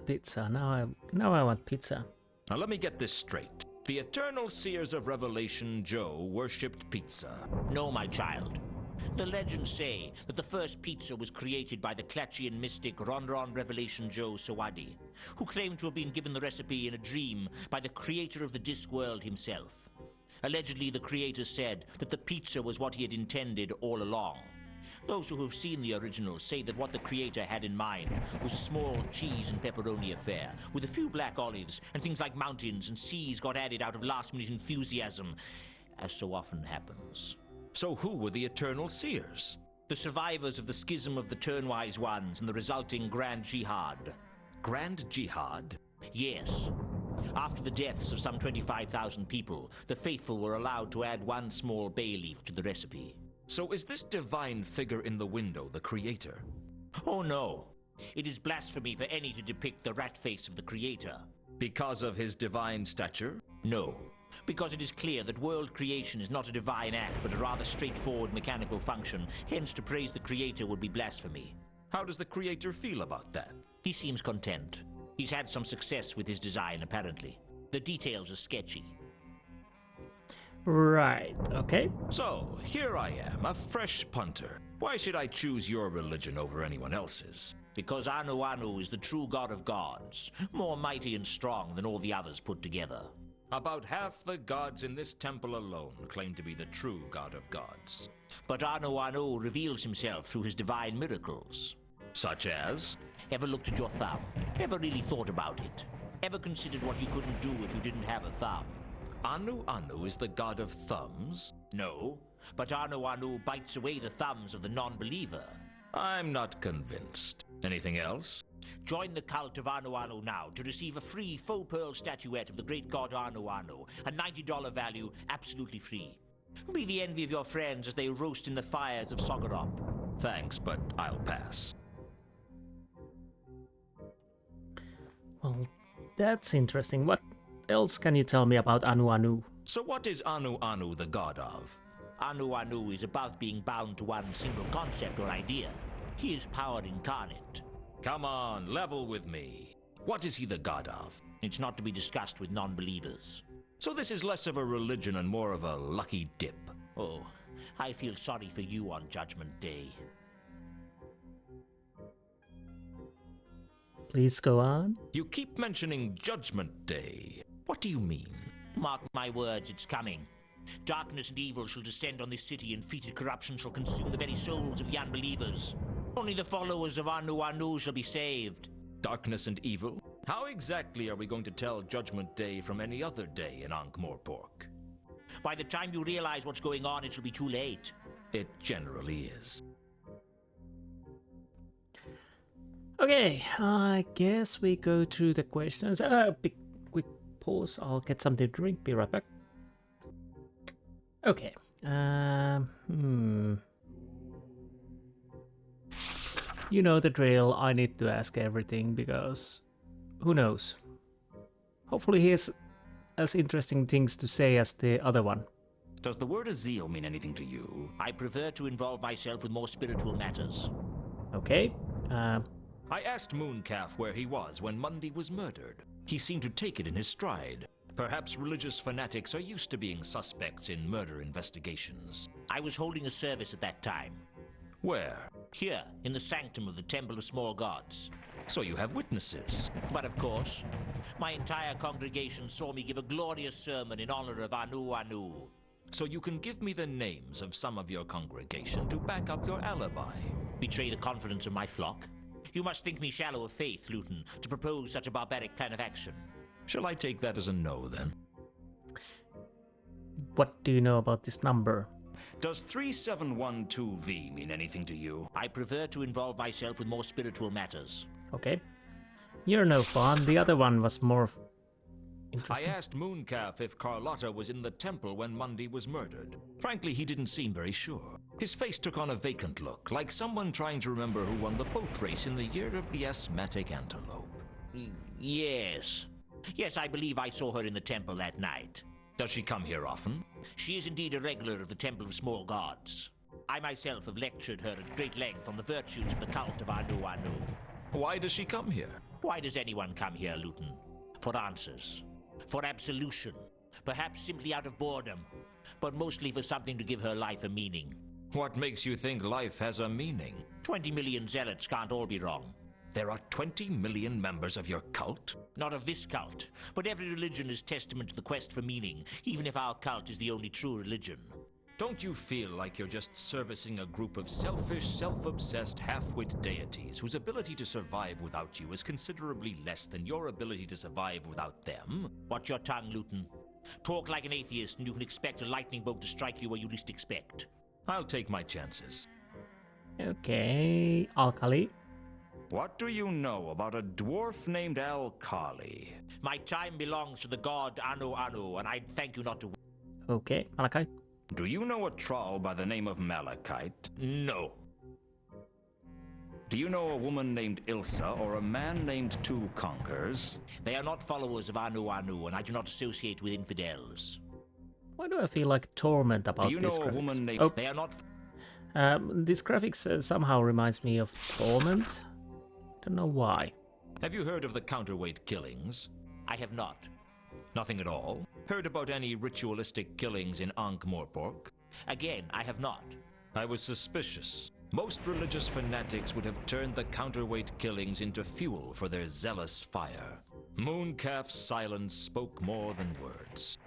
Pizza. Now I want pizza. Now let me get this straight. The Eternal Seers of Revelation Joe worshipped pizza. No, my child. The legends say that the first pizza was created by the Klatchian mystic Ronron Revelation Joe Sawadi, who claimed to have been given the recipe in a dream by the creator of the Discworld himself. Allegedly, the creator said that the pizza was what he had intended all along. Those who have seen the original say that what the creator had in mind was a small cheese and pepperoni affair, with a few black olives, and things like mountains and seas got added out of last-minute enthusiasm, as so often happens. So who were the Eternal Seers? The survivors of the schism of the Turnwise Ones and the resulting Grand Jihad. Grand Jihad? Yes. After the deaths of some 25,000 people, the faithful were allowed to add one small bay leaf to the recipe. So is this divine figure in the window the creator? Oh no. It is blasphemy for any to depict the rat face of the creator. Because of his divine stature? No. Because it is clear that world creation is not a divine act, but a rather straightforward mechanical function. Hence, to praise the creator would be blasphemy. How does the creator feel about that? He seems content. He's had some success with his design, apparently. The details are sketchy. Right, okay. So, here I am, a fresh punter. Why should I choose your religion over anyone else's? Because Anu is the true god of gods, more mighty and strong than all the others put together. About half the gods in this temple alone claim to be the true god of gods. But Anu reveals himself through his divine miracles. Such as? Ever looked at your thumb? Ever really thought about it? Ever considered what you couldn't do if you didn't have a thumb? Anu is the god of thumbs? No, but Anu bites away the thumbs of the non-believer. I'm not convinced. Anything else? Join the cult of Anu now to receive a free faux pearl statuette of the great god Anu, a $90 value, absolutely free. Be the envy of your friends as they roast in the fires of Sogorop. Thanks, but I'll pass. Well, that's interesting. What else can you tell me about Anu? So what is Anu Anu the god of? Anu Anu is above being bound to one single concept or idea. He is power incarnate. Come on, level with me. What is he the god of? It's not to be discussed with non-believers. So this is less of a religion and more of a lucky dip. Oh, I feel sorry for you on Judgment Day. Please go on. You keep mentioning Judgment Day. What do you mean? Mark my words, it's coming. Darkness and evil shall descend on this city, and fetid corruption shall consume the very souls of the unbelievers. Only the followers of Anu Anu shall be saved. Darkness and evil? How exactly are we going to tell Judgment Day from any other day in Ankh-Morpork? By the time you realize what's going on, it will be too late. It generally is. Okay, I guess we go through the questions. Big quick pause. I'll get something to drink. Be right back. Okay. You know the drill. I need to ask everything because who knows? Hopefully he has as interesting things to say as the other one. Does the word Azil mean anything to you? I prefer to involve myself with more spiritual matters. Okay. I asked Mooncalf where he was when Mundy was murdered. He seemed to take it in his stride. Perhaps religious fanatics are used to being suspects in murder investigations. I was holding a service at that time. Where? Here, in the sanctum of the Temple of Small Gods. So you have witnesses. But of course, my entire congregation saw me give a glorious sermon in honor of Anu Anu. So you can give me the names of some of your congregation to back up your alibi. Betray the confidence of my flock? You must think me shallow of faith, Lewton, to propose such a barbaric plan of action. Shall I take that as a no, then? What do you know about this number? Does 3712V mean anything to you? I prefer to involve myself with more spiritual matters. Okay. You're no fun. The other one was more I interesting. asked Mooncalf if Carlotta was in the temple when Mundy was murdered. Frankly, he didn't seem very sure. His face took on a vacant look, like someone trying to remember who won the boat race in the year of the asthmatic antelope. Yes. Yes, I believe I saw her in the temple that night. Does she come here often? She is indeed a regular of the Temple of Small Gods. I myself have lectured her at great length on the virtues of the cult of Anu Anu. Why does she come here? Why does anyone come here, Lewton? For answers. For absolution. Perhaps simply out of boredom. But mostly for something to give her life a meaning. What makes you think life has a meaning? 20 million zealots can't all be wrong. There are 20 million members of your cult? Not of this cult, but every religion is testament to the quest for meaning, even if our cult is the only true religion. Don't you feel like you're just servicing a group of selfish, self-obsessed, half-wit deities whose ability to survive without you is considerably less than your ability to survive without them? Watch your tongue, Lewton. Talk like an atheist and you can expect a lightning bolt to strike you where you least expect. I'll take my chances. Okay. Al-Khali. What do you know about a dwarf named Al-Khali? My time belongs to the god Anu Anu, and I'd thank you not to... Okay. Malachi. Do you know a troll by the name of Malachite? No. Do you know a woman named Ilsa or a man named Two Conkers? They are not followers of Anu Anu, and I do not associate with infidels. Why do I feel like torment about Do you this know a graphics? woman named... Oh, They are not... this graphics somehow reminds me of torment. Don't know why. Have you heard of the counterweight killings? I have not. Nothing at all? Heard about any ritualistic killings in Ankh-Morpork? Again, I have not. I was suspicious. Most religious fanatics would have turned the counterweight killings into fuel for their zealous fire. Mooncalf's silence spoke more than words.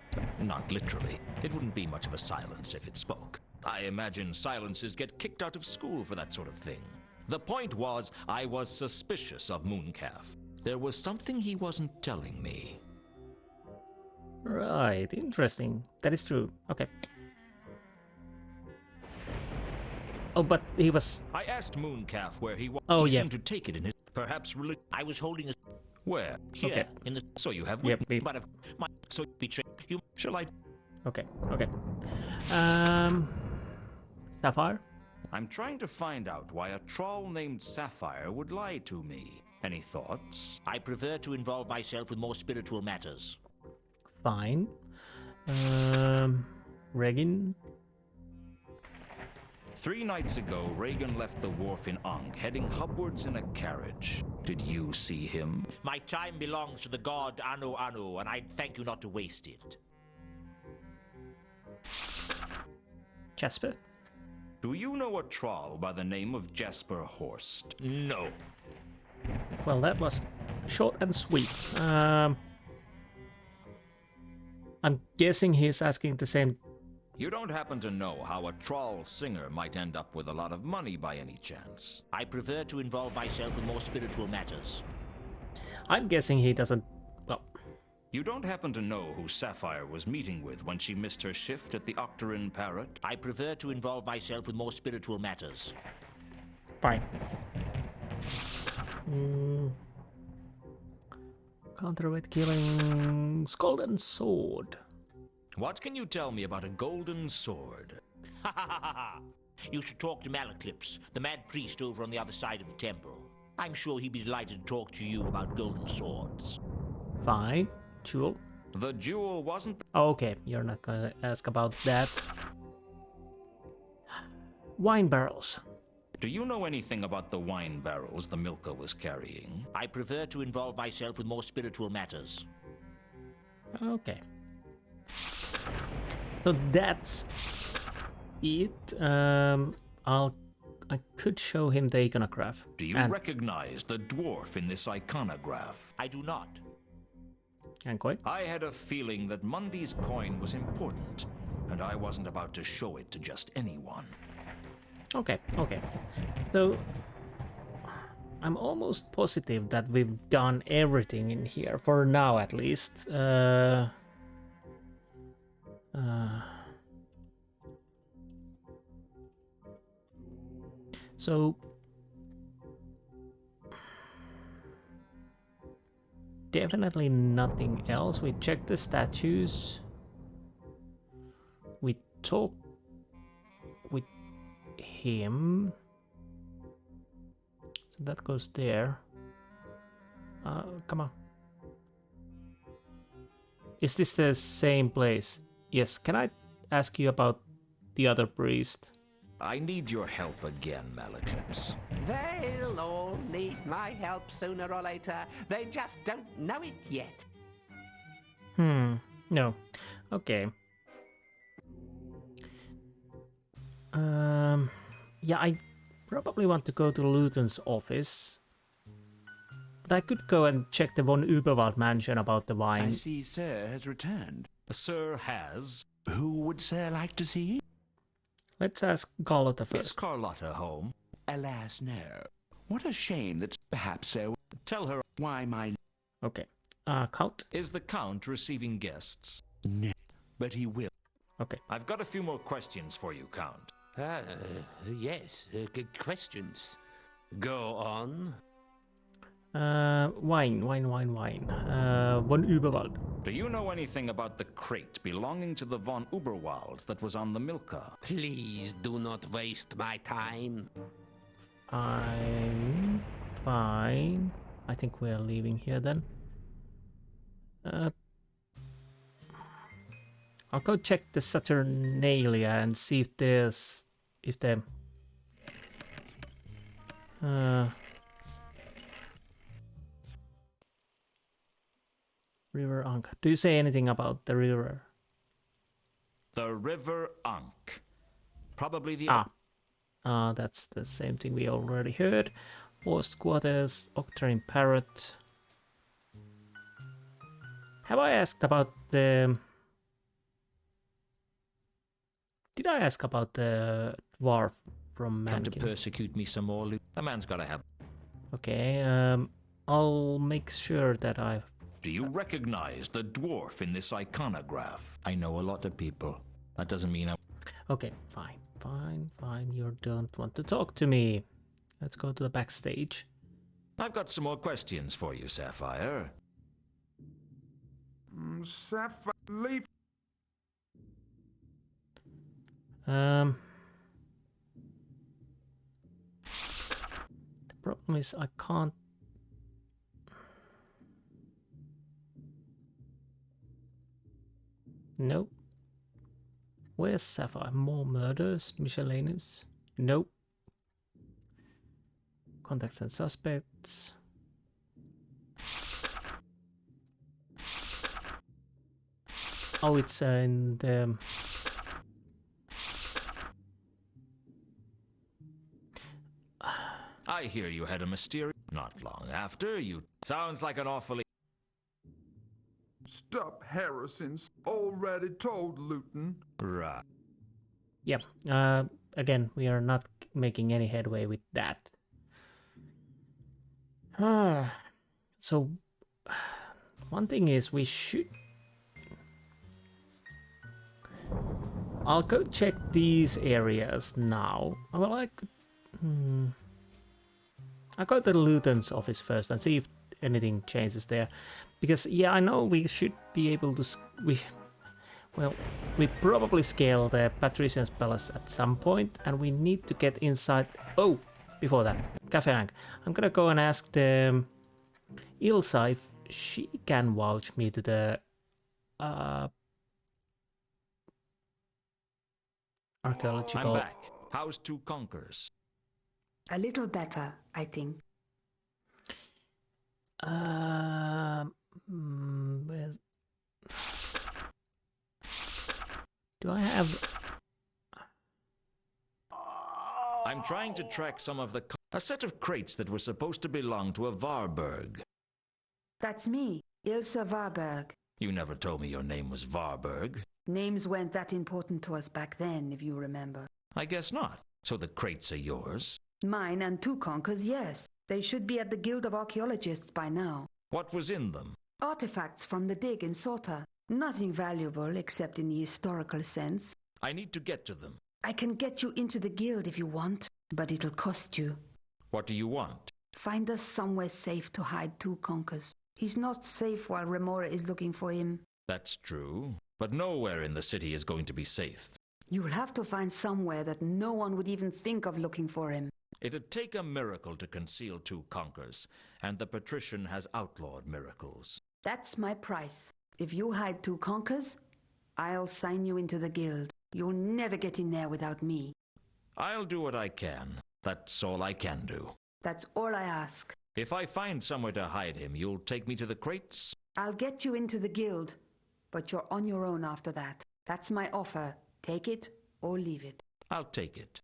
Not literally. It wouldn't be much of a silence if it spoke. I imagine silences get kicked out of school for that sort of thing. The point was, I was suspicious of Mooncalf. There was something he wasn't telling me. Right, interesting. That is true. Okay. Oh, but he was... I asked Mooncalf where he was. Oh, he yeah. seemed to take it in his... Perhaps religion... I was holding a... Where? Here, Okay. in the... So you have... Yep. But of... My... So betray... You... Shall I... Okay, okay. Sapphire? I'm trying to find out why a troll named Sapphire would lie to me. Any thoughts? I prefer to involve myself with more spiritual matters. Fine. Regin? 3 nights ago, Reagan left the wharf in Ankh, heading hubwards in a carriage. Did you see him? My time belongs to the god Anu Anu, and I'd thank you not to waste it. Jasper? Do you know a troll by the name of Jasper Horst? No. Well, that was short and sweet. I'm guessing he's asking the same. You don't happen to know how a troll singer might end up with a lot of money by any chance? I prefer to involve myself in more spiritual matters. I'm guessing he doesn't. Well, You don't happen to know who Sapphire was meeting with when she missed her shift at the Octarine Parrot? I prefer to involve myself in more spiritual matters. fine. Counterweight killing. Golden sword. What can you tell me about a golden sword? Ha ha ha ha! You should talk to Malaclips, the mad priest over on the other side of the temple. I'm sure he'd be delighted to talk to you about golden swords. Fine. Jewel. The jewel wasn't... Okay, you're not gonna ask about that. Wine barrels. Do you know anything about the wine barrels the Milka was carrying? I prefer to involve myself in more spiritual matters. Okay. So that's it. I could show him the iconograph. Do you recognize the dwarf in this iconograph? I do not. And quite. I had a feeling that Mundy's coin was important, and I wasn't about to show it to just anyone. Okay. So I'm almost positive that we've done everything in here for now, at least. So definitely nothing else. We checked the statues. We talked with him. So that goes there. Come on. Is this the same place? Yes. Can I ask you about the other priest? I need your help again, Malaclips. They'll all need my help sooner or later. They just don't know it yet. No. Okay. Yeah, I probably want to go to Lewton's office. But I could go and check the Von Uberwald mansion about the I wine. see Sir has returned. Sir has... Who would Sir like to see? Let's ask Carlotta Is first. Carlotta home? Alas, no. What a shame that perhaps Sir... Tell her... Why, my... Okay. Count? Is the Count receiving guests? No, but he will. Okay. I've got a few more questions for you, Count. Yes, good questions. Go on. Wine. Von Uberwald. Do you know anything about the crate belonging to the Von Uberwalds that was on the Milka? Please do not waste my time. I'm fine. I think we're leaving here then. I'll go check the Saturnalia and see if there's... if the... River Ankh. Do you say anything about the river? The River Ankh. Probably the... That's the same thing we already heard. Forced quarters, Octarine Parrot. Have I asked about the... Did I ask about the dwarf from Come to Mankin? persecute me some more, Luke. A man's gotta have... Okay, I'll make sure that I... Do you recognize the dwarf in this iconograph? I know a lot of people. That doesn't mean I... Okay, fine. You don't want to talk to me. Let's go to the backstage. I've got some more questions for you, Sapphire. Sapphire, leave. The problem is I can't... Nope. Where's Sapphire? More murders? Miscellaneous? Nope. Contacts and suspects. Oh, it's in the... I hear you had a mysterious... Not long after, you... Sounds like an awfully... Stop Harrison's already told, Lewton. Right. Yep. Again, we are not making any headway with that. So, one thing is we should... I'll go check these areas now. Well, I could... I'll go to the Lewton's office first and see if anything changes there. Because, yeah, I know we should be able to... We probably scale the Patrician's Palace at some point, and we need to get inside... Oh! Before that, Cafe Ankh. I'm gonna go and ask the Ilsa if she can vouch me to the archaeological... I'm back. How's Two Conquers? A little better, I think. Where's... Do I have... I'm trying to track some of the... A set of crates that were supposed to belong to a Varberg. That's me, Ilsa Varberg. You never told me your name was Varberg. Names weren't that important to us back then, if you remember. I guess not. So the crates are yours? Mine and Two Conquers, yes. They should be at the Guild of Archaeologists by now. What was in them? Artifacts from the dig in Sorta. Nothing valuable except in the historical sense. I need to get to them. I can get you into the Guild if you want, but it'll cost you. What do you want? Find us somewhere safe to hide Two Conquers. He's not safe while Remora is looking for him. That's true, but nowhere in the city is going to be safe. You'll have to find somewhere that no one would even think of looking for him. It'd take a miracle to conceal Two Conquers, and the patrician has outlawed miracles. That's my price. If you hide Two Conquers, I'll sign you into the Guild. You'll never get in there without me. I'll do what I can. That's all I can do. That's all I ask. If I find somewhere to hide him, you'll take me to the crates? I'll get you into the Guild, but you're on your own after that. That's my offer. Take it or leave it. I'll take it.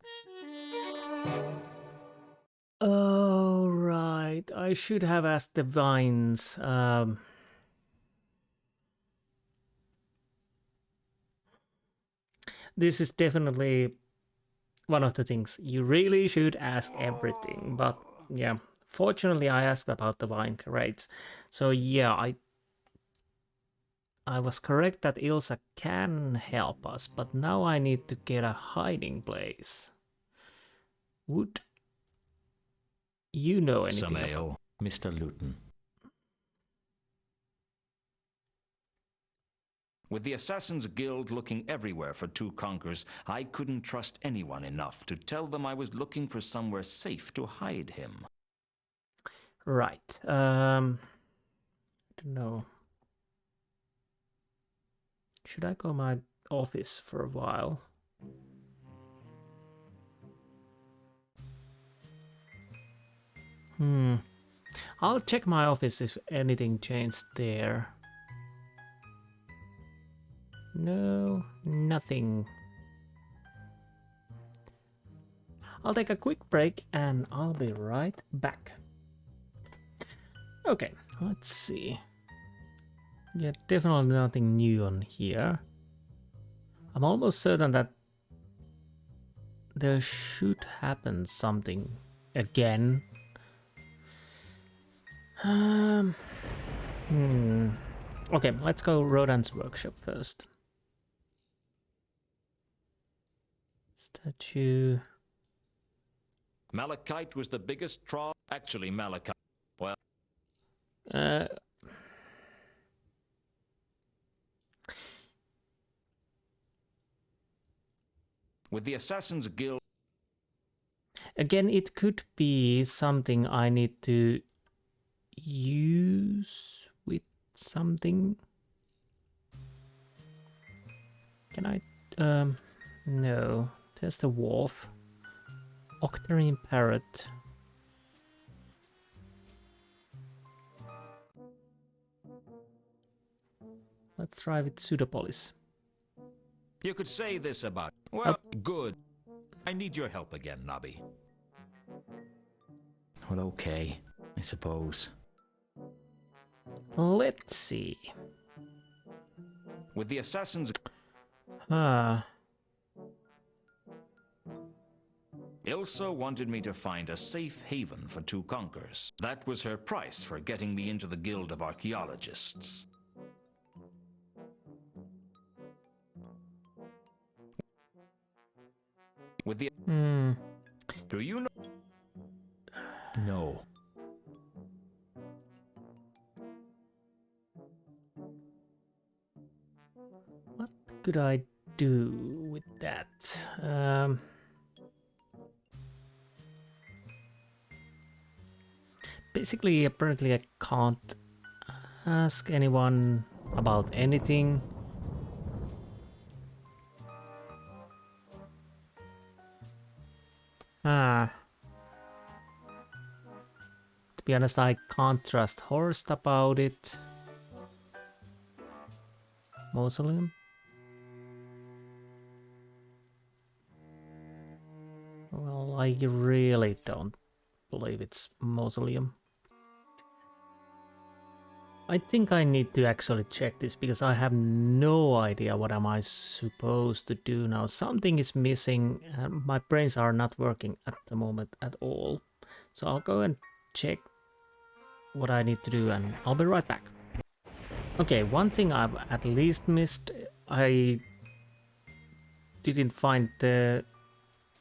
Oh, right. I should have asked the Vines. This is definitely one of the things. You really should ask everything. But, yeah. Fortunately, I asked about the wine crates. So, yeah, I was correct that Ilsa can help us. But now I need to get a hiding place. Would you know anything Some about... ale, Mr. Lewton. With the Assassin's Guild looking everywhere for Two Conquers, I couldn't trust anyone enough to tell them I was looking for somewhere safe to hide him. Right. I don't know. Should I go to my office for a while? I'll check my office if anything changed there. No, nothing. I'll take a quick break and I'll be right back. Okay, let's see. Yeah, definitely nothing new on here. I'm almost certain that there should happen something again. Okay, let's go Rodan's workshop first. Statue. Malachite was the biggest troll. Actually, Malachite. Well, with the Assassin's Guild. Again, it could be something I need to use with something. Can I? No. There's the Dwarf. Octarine Parrot. Let's try with Pseudopolis. You could say this about... Well, good. I need your help again, Nobby. Well, okay, I suppose. Let's see. With the assassins... Ilsa wanted me to find a safe haven for two conkers. That was her price for getting me into the Guild of Archaeologists. With the... Do you know... No. What could I do with that? Basically, apparently I can't ask anyone about anything. To be honest, I can't trust Horst about it. Mausoleum? Well, I really don't believe it's Mausoleum. I think I need to actually check this because I have no idea what am I supposed to do now. Something is missing and my brains are not working at the moment at all. So I'll go and check what I need to do and I'll be right back. Okay, one thing I've at least missed, I didn't find the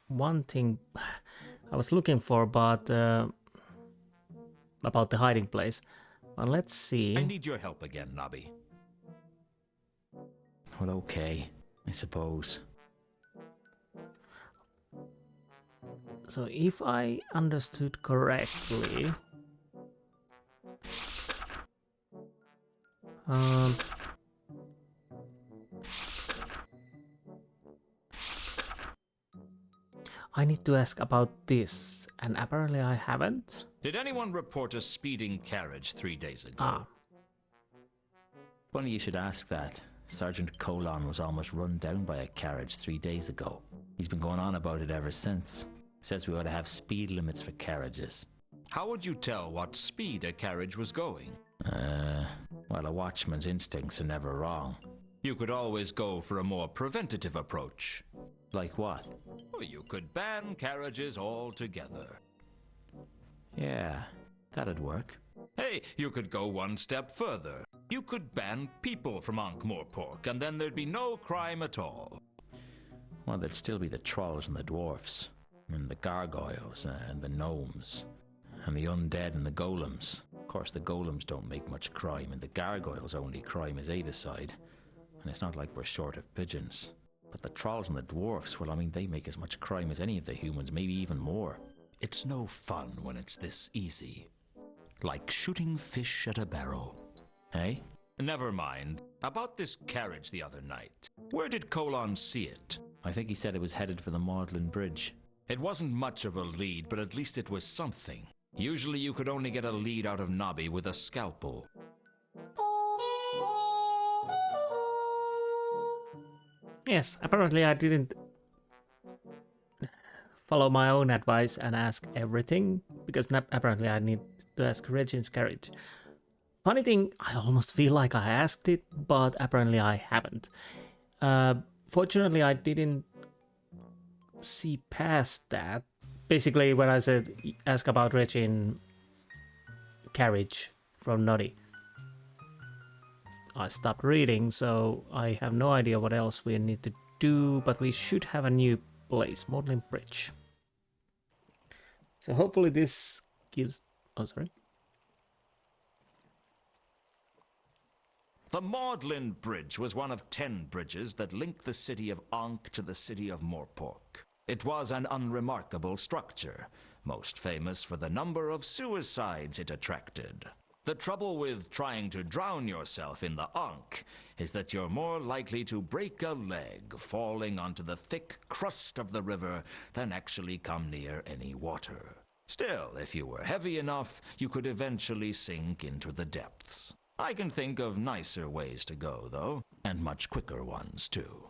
one thing I was looking for, but about the hiding place. Well, let's see. I need your help again, Nobby. Well, okay, I suppose. So if I understood correctly, I need to ask about this, and apparently I haven't. Did anyone report a speeding carriage 3 days ago? Funny you should ask that. Sergeant Colon was almost run down by a carriage 3 days ago. He's been going on about it ever since. Says we ought to have speed limits for carriages. How would you tell what speed a carriage was going? Well, a watchman's instincts are never wrong. You could always go for a more preventative approach. Like what? Well, you could ban carriages altogether. Yeah, that'd work. Hey, you could go one step further. You could ban people from Ankh-Morpork, and then there'd be no crime at all. Well, there'd still be the trolls and the dwarfs, and the gargoyles, and the gnomes, and the undead and the golems. Of course, the golems don't make much crime, and the gargoyles' only crime is Avicide. And it's not like we're short of pigeons. But the trolls and the dwarfs, well, I mean, they make as much crime as any of the humans, maybe even more. It's no fun when it's this easy. Like shooting fish at a barrel. Hey? Never mind. About this carriage the other night. Where did Colon see it? I think he said it was headed for the Maudlin Bridge. It wasn't much of a lead, but at least it was something. Usually you could only get a lead out of Nobby with a scalpel. Yes, apparently I didn't follow my own advice and ask everything, because apparently I need to ask Regin's carriage. Funny thing, I almost feel like I asked it, but apparently I haven't. Fortunately, I didn't see past that. Basically, when I said ask about Regin carriage from Noddy, I stopped reading, so I have no idea what else we need to do, but we should have a new place, Maudlin Bridge. So hopefully this gives... Oh, sorry. The Maudlin Bridge was one of 10 bridges that linked the city of Ankh to the city of Morpork. It was an unremarkable structure, most famous for the number of suicides it attracted. The trouble with trying to drown yourself in the Ankh is that you're more likely to break a leg falling onto the thick crust of the river than actually come near any water. Still, if you were heavy enough, you could eventually sink into the depths. I can think of nicer ways to go, though, and much quicker ones, too.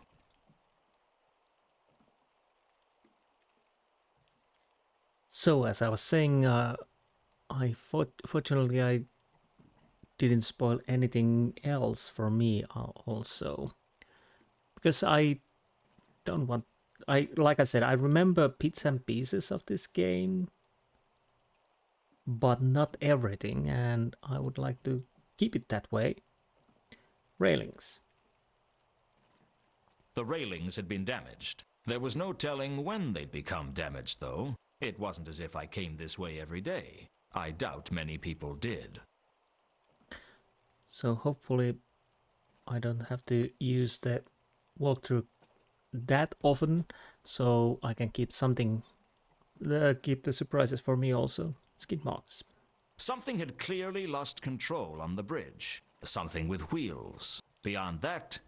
So, as I was saying, fortunately I didn't spoil anything else for me also, because I don't want. Like I said, I remember bits and pieces of this game, but not everything, and I would like to keep it that way. Railings. The railings had been damaged. There was no telling when they'd become damaged, though. It wasn't as if I came this way every day. I doubt many people did. So hopefully I don't have to use the walkthrough that often, so I can keep something, keep the surprises for me also. Skid marks. Something had clearly lost control on the bridge. Something with wheels. Beyond that,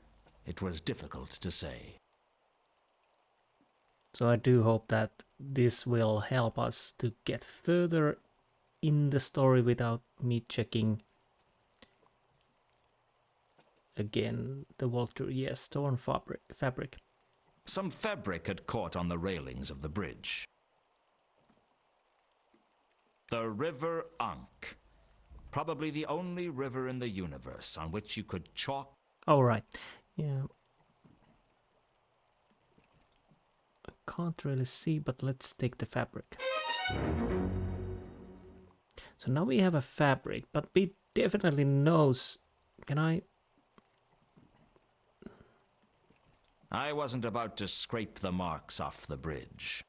it was difficult to say. So I do hope that this will help us to get further in the story without me checking again the walkthrough. Yes, torn fabric. Some fabric had caught on the railings of the bridge. The River Ankh. Probably the only river in the universe on which you could chalk. Oh, right. Yeah. I can't really see, but let's take the fabric. So now we have a fabric, but we definitely knows. Can I? I wasn't about to scrape the marks off the bridge.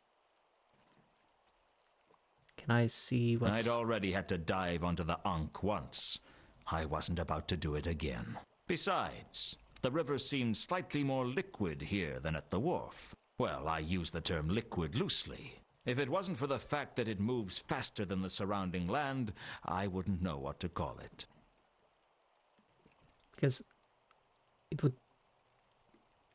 Can I see what? I'd already had to dive onto the Ankh once. I wasn't about to do it again. Besides, the river seemed slightly more liquid here than at the wharf. Well, I use the term liquid loosely. If it wasn't for the fact that it moves faster than the surrounding land, I wouldn't know what to call it. Because it would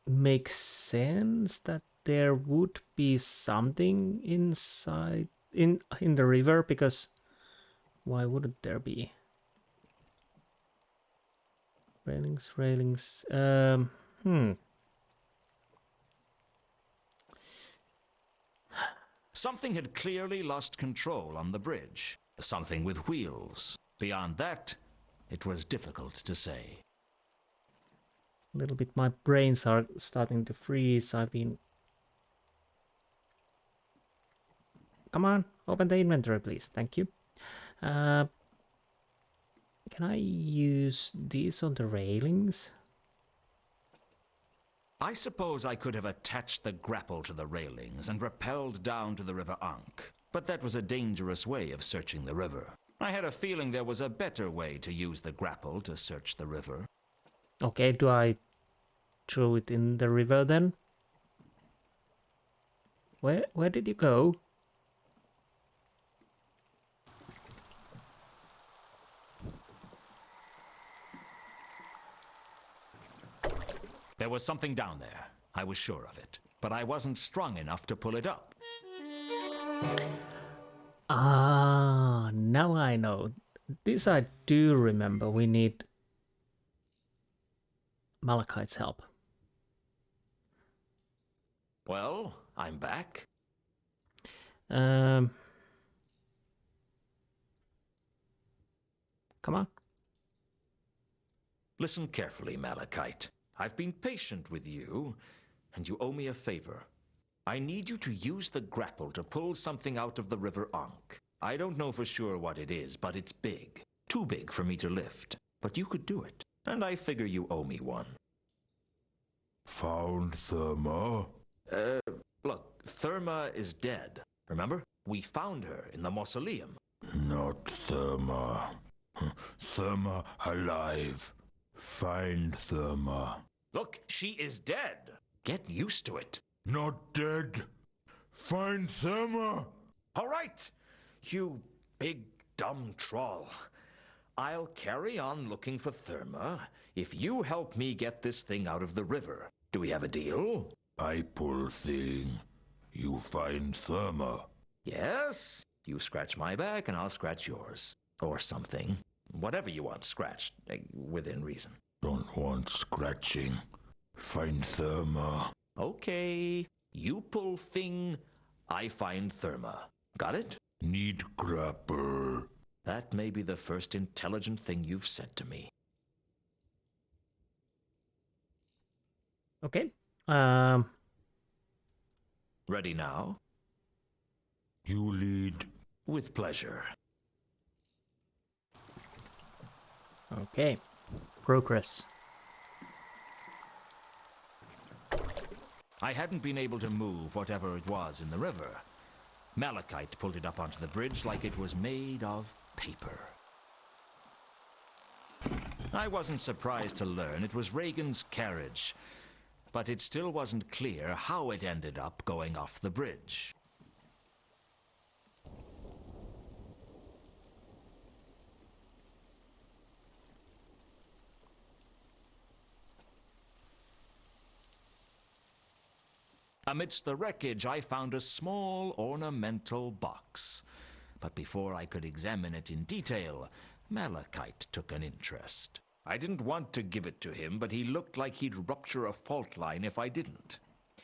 make sense that there would be something inside in the river, because why wouldn't there be? Railings. Something had clearly lost control on the bridge. Something with wheels. Beyond that, it was difficult to say. A little bit, my brains are starting to freeze. I've been... Come on, open the inventory, please. Thank you. Can I use these on the railings? I suppose I could have attached the grapple to the railings and rappelled down to the River Ankh. But that was a dangerous way of searching the river. I had a feeling there was a better way to use the grapple to search the river. Okay, do I throw it in the river then? Where did you go? There was something down there. I was sure of it. But I wasn't strong enough to pull it up. Ah, now I know. This I do remember. We need Malachite's help. Well, I'm back. Come on. Listen carefully, Malachite. I've been patient with you, and you owe me a favor. I need you to use the grapple to pull something out of the River Ankh. I don't know for sure what it is, but it's big. Too big for me to lift. But you could do it, and I figure you owe me one. Found Therma? Look, Therma is dead. Remember? We found her in the mausoleum. Not Therma. Therma alive. Find Therma. Look, she is dead. Get used to it. Not dead. Find Therma. All right, you big dumb troll. I'll carry on looking for Therma if you help me get this thing out of the river. Do we have a deal? I pull thing. You find Therma. Yes? You scratch my back and I'll scratch yours. Or something. Whatever you want scratched, within reason. Don't want scratching. Find Therma. Okay. You pull thing, I find Therma. Got it? Need grapple. That may be the first intelligent thing you've said to me. Okay. Ready now? You lead. With pleasure. Okay. Progress. I hadn't been able to move whatever it was in the river. Malachite pulled it up onto the bridge like it was made of paper. I wasn't surprised to learn it was Reagan's carriage, but it still wasn't clear how it ended up going off the bridge. Amidst the wreckage, I found a small ornamental box. But before I could examine it in detail, Malachite took an interest. I didn't want to give it to him, but he looked like he'd rupture a fault line if I didn't.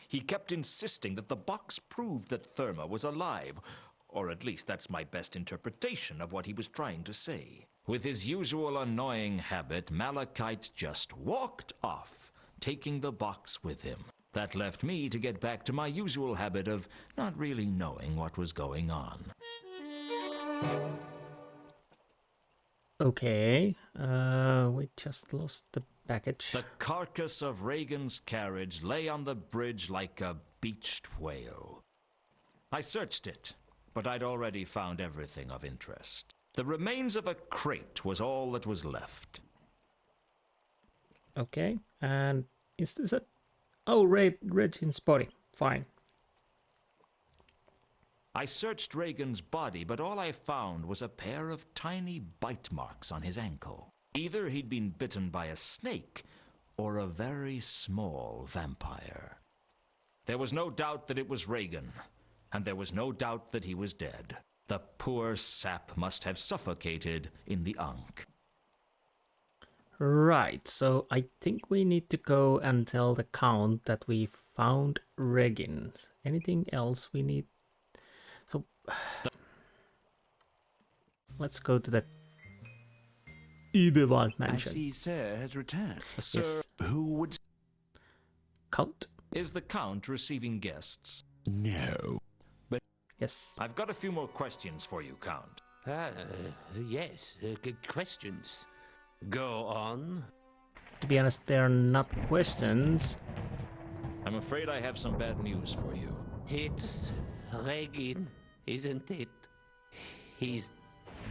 He kept insisting that the box proved that Therma was alive, or at least that's my best interpretation of what he was trying to say. With his usual annoying habit, Malachite just walked off, taking the box with him. That left me to get back to my usual habit of not really knowing what was going on. Okay. We just lost the package. The carcass of Reagan's carriage lay on the bridge like a beached whale. I searched it, but I'd already found everything of interest. The remains of a crate was all that was left. Okay. And is this a... Oh, Regin's body. Fine. I searched Reagan's body, but all I found was a pair of tiny bite marks on his ankle. Either he'd been bitten by a snake or a very small vampire. There was no doubt that it was Reagan, and there was no doubt that he was dead. The poor sap must have suffocated in the Ankh. Right, so I think we need to go and tell the Count that we found Regan. Anything else we need? So, let's go to the Uberwald mansion. I see Sir has returned. Sir, Yes. Who would... Count? is the Count receiving guests? No. Yes. I've got a few more questions for you, Count. Yes, good questions. Go on. To be honest, they're not questions. I'm afraid I have some bad news for you. It's Regan, isn't it? He's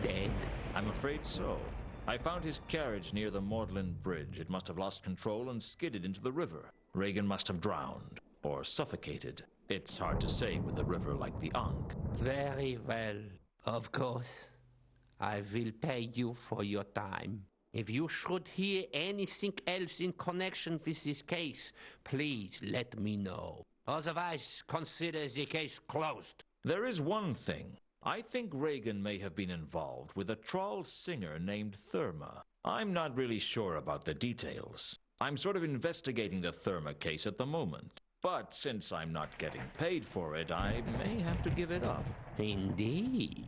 dead. I'm afraid so. I found his carriage near the Maudlin Bridge. It must have lost control and skidded into the river. Regan must have drowned, or suffocated. It's hard to say with a river like the Ankh. Very well. Of course. I will pay you for your time. If you should hear anything else in connection with this case, please let me know. Otherwise, consider the case closed. There is one thing. I think Regan may have been involved with a troll singer named Therma. I'm not really sure about the details. I'm sort of investigating the Therma case at the moment. But since I'm not getting paid for it, I may have to give it up. Indeed.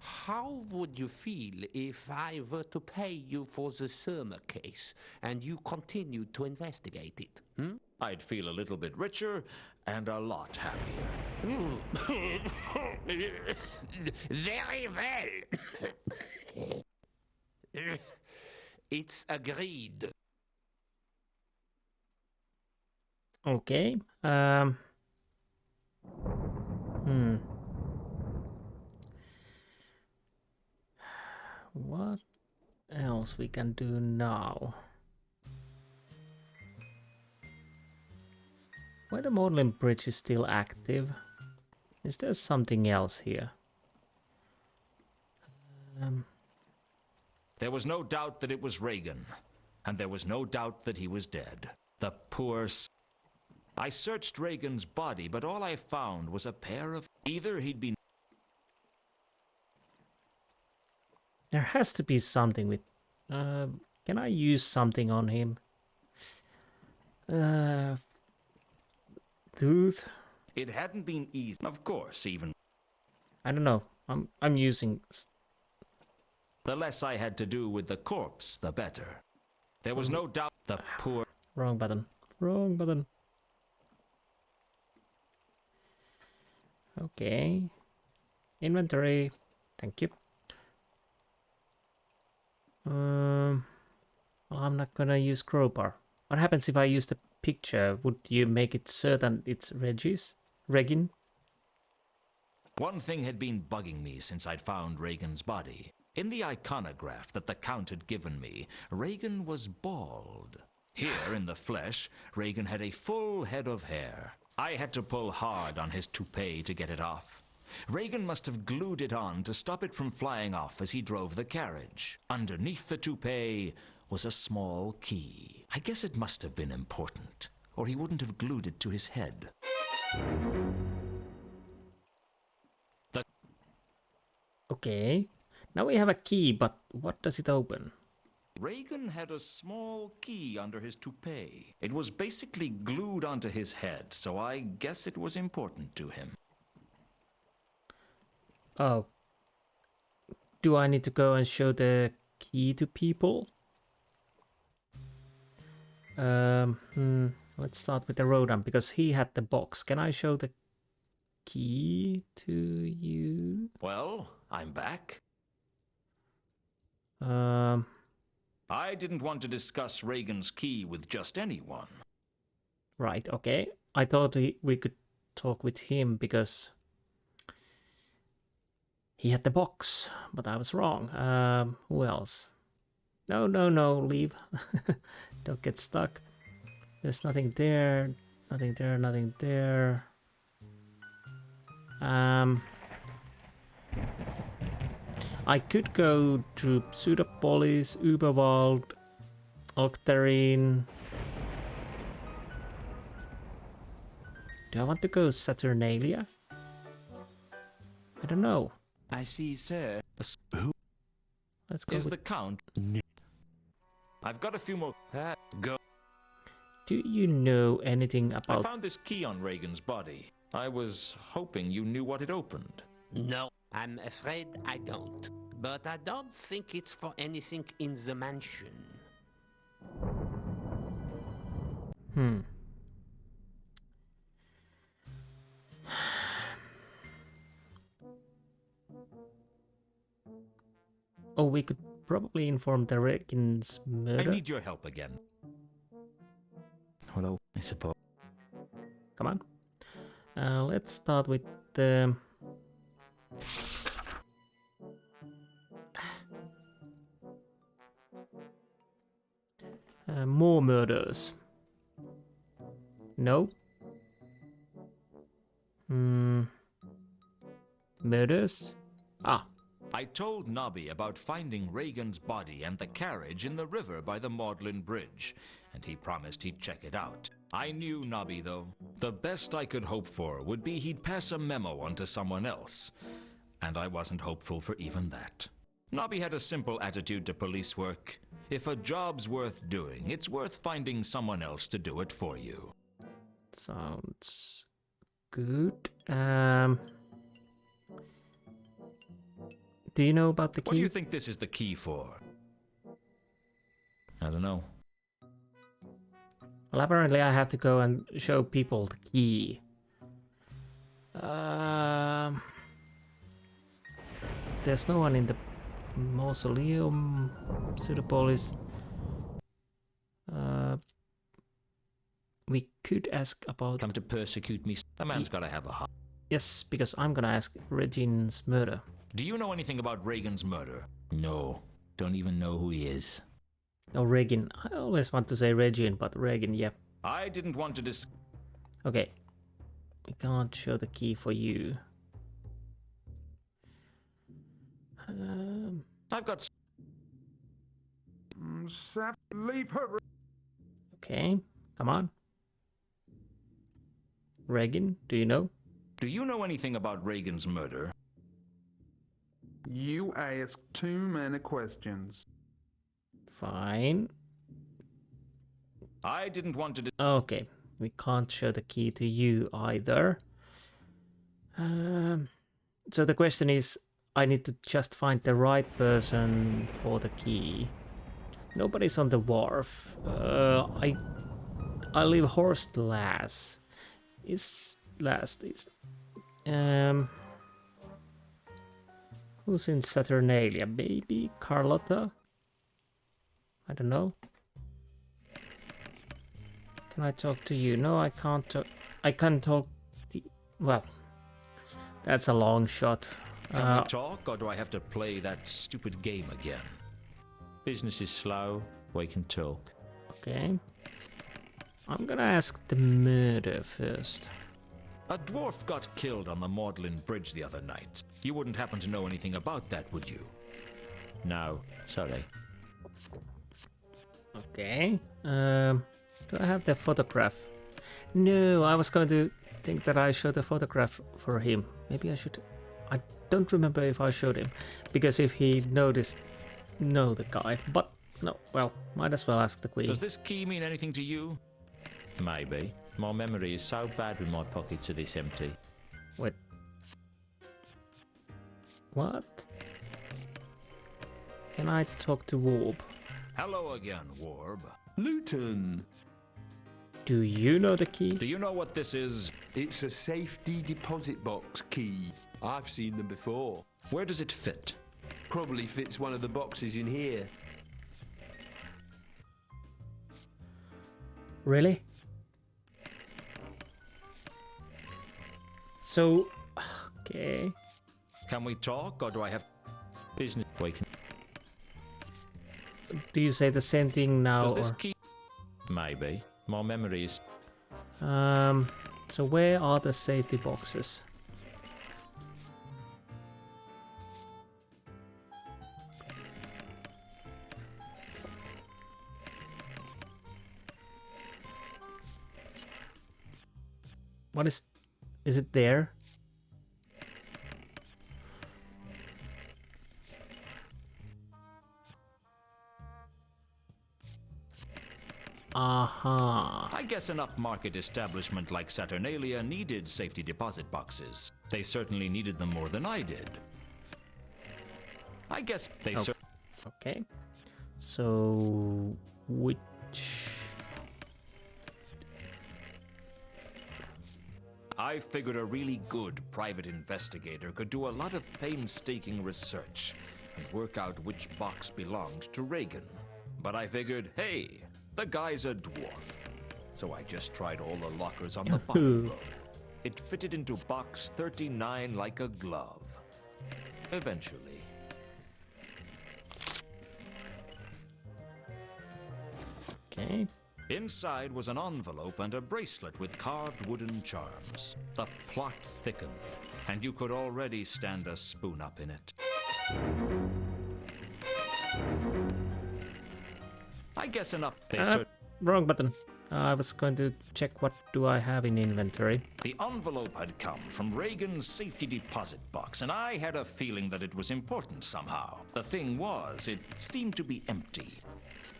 How would you feel if I were to pay you for the Therma case and you continued to investigate it? I'd feel a little bit richer and a lot happier. Very well. It's agreed. Okay. What else we can do now? Why the Maudlin Bridge is still active? Is there something else here? There was no doubt that it was Reagan, and there was no doubt that he was dead. The poor I searched Reagan's body, but all I found was a pair of... Either he'd been... There has to be something with... can I use something on him? Tooth? It hadn't been easy, of course, even... I don't know. I'm using... The less I had to do with the corpse, the better. There was no doubt the poor... Wrong button. Wrong button. Okay. Inventory. Thank you. Well, I'm not gonna use crowbar. What happens if I use the picture? Would you make it certain it's Regin? One thing had been bugging me since I'd found Reagan's body. In the iconograph that the Count had given me, Reagan was bald. Here, in the flesh, Reagan had a full head of hair. I had to pull hard on his toupee to get it off. Reagan must have glued it on to stop it from flying off as he drove the carriage. Underneath the toupee was a small key. I guess it must have been important, or he wouldn't have glued it to his head. Okay. Now we have a key, but what does it open? Reagan had a small key under his toupee. It was basically glued onto his head, so I guess it was important to him. Oh. Do I need to go and show the key to people? Let's start with the Rodan, because he had the box. Can I show the key to you? Well, I'm back. I didn't want to discuss Reagan's key with just anyone. Right, okay. I thought we could talk with him because he had the box, but I was wrong. Who else? No, leave. Don't get stuck. There's nothing there, nothing there, nothing there. I could go to Pseudopolis, Uberwald, Octarine. Do I want to go Saturnalia? I don't know. I see, sir. Let's go Is with... the Count? I've got a few more. Go. Do you know anything I about... found this key on Reagan's body. I was hoping you knew what it opened. No, I'm afraid I don't. But I don't think it's for anything in the mansion. Oh, we could probably inform the Reagan's murder. I need your help again. Hello, I suppose. Come on. Let's start with the... more murders. No. Murders? Ah. I told Nobby about finding Reagan's body and the carriage in the river by the Maudlin Bridge, and he promised he'd check it out. I knew Nobby, though. The best I could hope for would be he'd pass a memo on to someone else, and I wasn't hopeful for even that. Nobby had a simple attitude to police work. If a job's worth doing, it's worth finding someone else to do it for you. Sounds good. Do you know about the key? What do you think this is the key for? I don't know. Well, apparently I have to go and show people the key. There's no one in the mausoleum, Pseudopolis. We could ask about... Come to persecute me? The man's gotta have a heart. Yes, because I'm gonna ask Regin's murder. Do you know anything about Reagan's murder? No. Don't even know who he is. Oh, Regin. I always want to say Regin, but Regin, yeah. I didn't want to Okay. We can't show the key for you. I've got... Saf, leave her. Okay, come on. Reagan, do you know? Do you know anything about Reagan's murder? You ask too many questions. Fine. I didn't want to... Okay, we can't show the key to you either. So the question is, I need to just find the right person for the key. Nobody's on the wharf. I leave Horst last. Who's in Saturnalia? Maybe Carlotta? I don't know. Can I talk to you? No, I can't talk. I can't talk. Well, that's a long shot. Can we talk, or do I have to play that stupid game again? Business is slow. We can talk. Okay. I'm gonna ask the murder first. A dwarf got killed on the Maudlin Bridge the other night. You wouldn't happen to know anything about that, would you? No, sorry. Okay. Do I have the photograph? No, I was going to think that I showed the photograph for him. Maybe I should. I don't remember if I showed him, because if he noticed, know the guy. But no, well, might as well ask the queen. Does this key mean anything to you? Maybe. My memory is so bad with my pockets are this empty. Wait. What? Can I talk to Warb? Hello again, Warb. Lewton! Do you know the key? Do you know what this is? It's a safety deposit box key. I've seen them before. Where does it fit? Probably fits one of the boxes in here. Really? So, okay. Can we talk, or do I have business? Do you say the same thing now? Does this key? Maybe. My memory is... So where are the safety boxes? What is it there? Aha. I guess an upmarket establishment like Saturnalia needed safety deposit boxes. They certainly needed them more than I did. I guess they Okay. So, which... I figured a really good private investigator could do a lot of painstaking research and work out which box belonged to Reagan. But I figured, hey, the guy's a dwarf. So I just tried all the lockers on the bottom row. It fitted into box 39 like a glove. Eventually. Okay. Inside was an envelope and a bracelet with carved wooden charms. The plot thickened, and you could already stand a spoon up in it. I guess an up... Wrong button. I was going to check what do I have in inventory. The envelope had come from Reagan's safety deposit box, and I had a feeling that it was important somehow. The thing was, it seemed to be empty.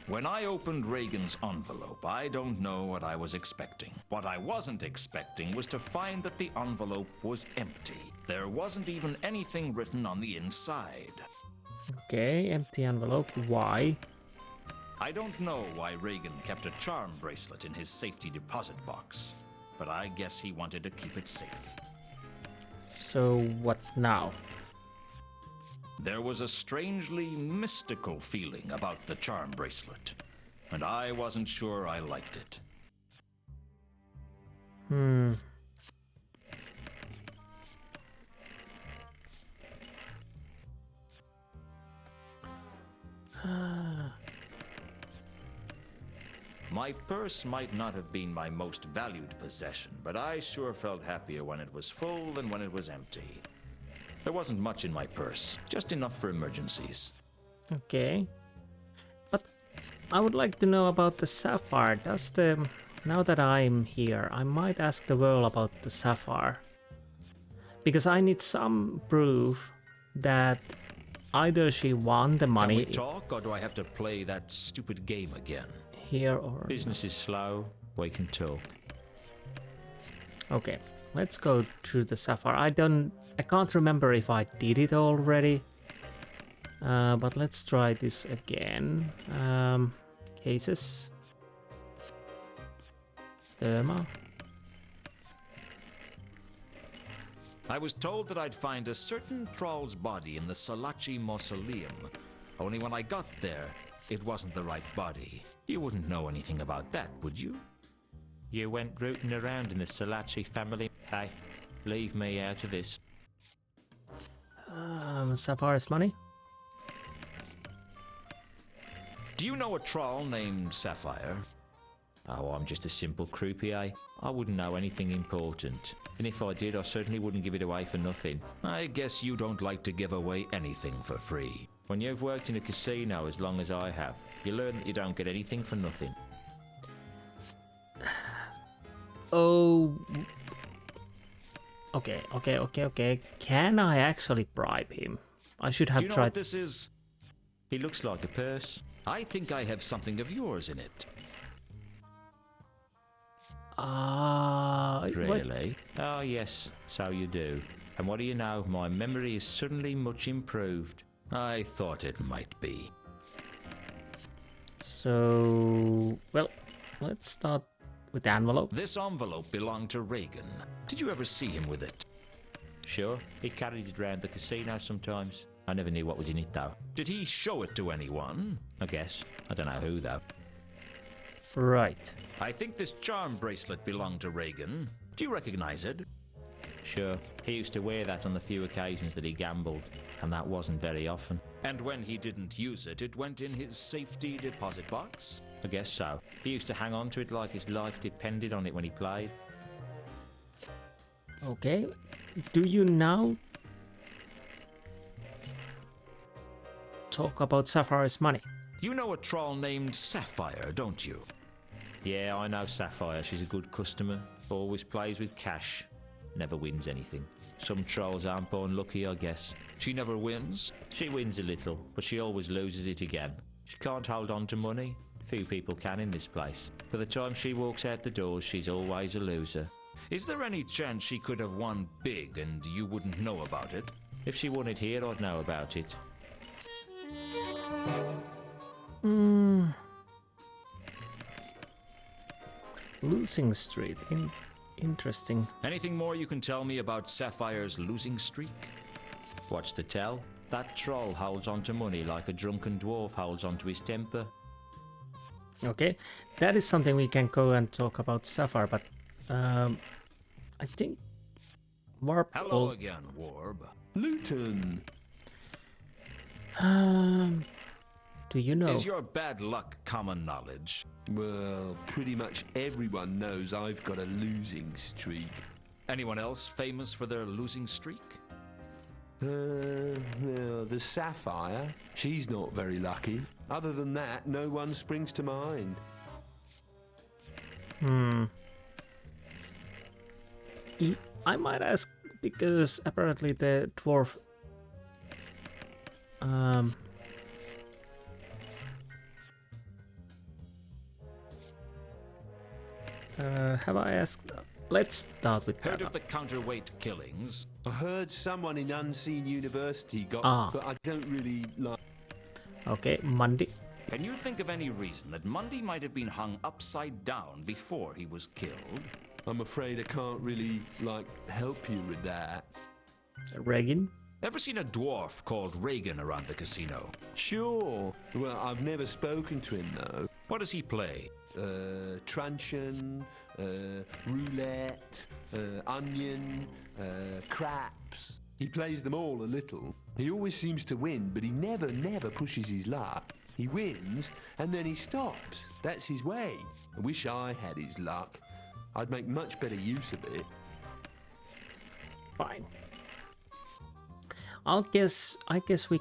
When I opened Reagan's envelope, I don't know what I was expecting. What I wasn't expecting was to find that the envelope was empty. There wasn't even anything written on the inside. Okay, empty envelope. Why? I don't know why Reagan kept a charm bracelet in his safety deposit box, but I guess he wanted to keep it safe. So what now? There was a strangely mystical feeling about the charm bracelet, and I wasn't sure I liked it. My purse might not have been my most valued possession, but I sure felt happier when it was full than when it was empty. There wasn't much in my purse, just enough for emergencies. Okay. But I would like to know about the sapphire. Now that I'm here, I might ask the girl about the sapphire. Because I need some proof that either she won the money. Can we talk, or do I have to play that stupid game again? Here or... Business is slow, we can talk. Okay, let's go through the sapphire. I can't remember if I did it already. But let's try this again. Cases. Therma. I was told that I'd find a certain troll's body in the Salachi mausoleum. Only when I got there, it wasn't the right body. You wouldn't know anything about that, would you? You went rooting around in the Salachi family. Hey, leave me out of this. Sapphire's money. Do you know a troll named Sapphire? Oh, I'm just a simple croupier. I wouldn't know anything important. And if I did, I certainly wouldn't give it away for nothing. I guess you don't like to give away anything for free. When you've worked in a casino as long as I have, you learn that you don't get anything for nothing. Oh... Okay. Can I actually bribe him? I should have Do you know tried... what this is? It looks like a purse. I think I have something of yours in it. Really? Oh, yes, so you do. And what do you know? My memory is suddenly much improved. I thought it might be. So... Well, let's start with the envelope. This envelope belonged to Reagan. Did you ever see him with it? Sure, he carried it around the casino sometimes. I never knew what was in it, though. Did he show it to anyone? I guess. I don't know who, though. Right. I think this charm bracelet belonged to Reagan. Do you recognize it? Sure, he used to wear that on the few occasions that he gambled, and that wasn't very often. And when he didn't use it, it went in his safety deposit box? I guess so. He used to hang on to it like his life depended on it when he played. Okay. Do you now talk about Sapphire's money? You know a troll named Sapphire, don't you? Yeah, I know Sapphire. She's a good customer. Always plays with cash. Never wins anything. Some trolls aren't born lucky, I guess. She never wins? She wins a little, but she always loses it again. She can't hold on to money. Few people can in this place. By the time she walks out the doors, she's always a loser. Is there any chance she could have won big and you wouldn't know about it? If she won it here, I'd know about it. Losing streak. Interesting. Anything more you can tell me about Sapphire's losing streak? What's to tell? That troll holds on to money like a drunken dwarf holds on to his temper. Okay, that is something we can go and talk about Sapphire, but I think Warp. Hello again, Warb. Lewton! Do you know? Is your bad luck common knowledge? Well, pretty much everyone knows I've got a losing streak. Anyone else famous for their losing streak? Well, the Sapphire. She's not very lucky. Other than that, no one springs to mind. I might ask because apparently the dwarf. Have I asked? Let's start with Heard Therma. of the counterweight killings? I heard someone in Unseen University got, but I don't really like. Okay, Mundy. Can you think of any reason that Mundy might have been hung upside down before he was killed? I'm afraid I can't really, help you with that. Reagan. Ever seen a dwarf called Reagan around the casino? Sure. Well, I've never spoken to him, though. What does he play? Truncheon, roulette, onion, craps. He plays them all a little. He always seems to win, but he never pushes his luck. He wins, and then he stops. That's his way. I wish I had his luck. I'd make much better use of it. Fine. I guess we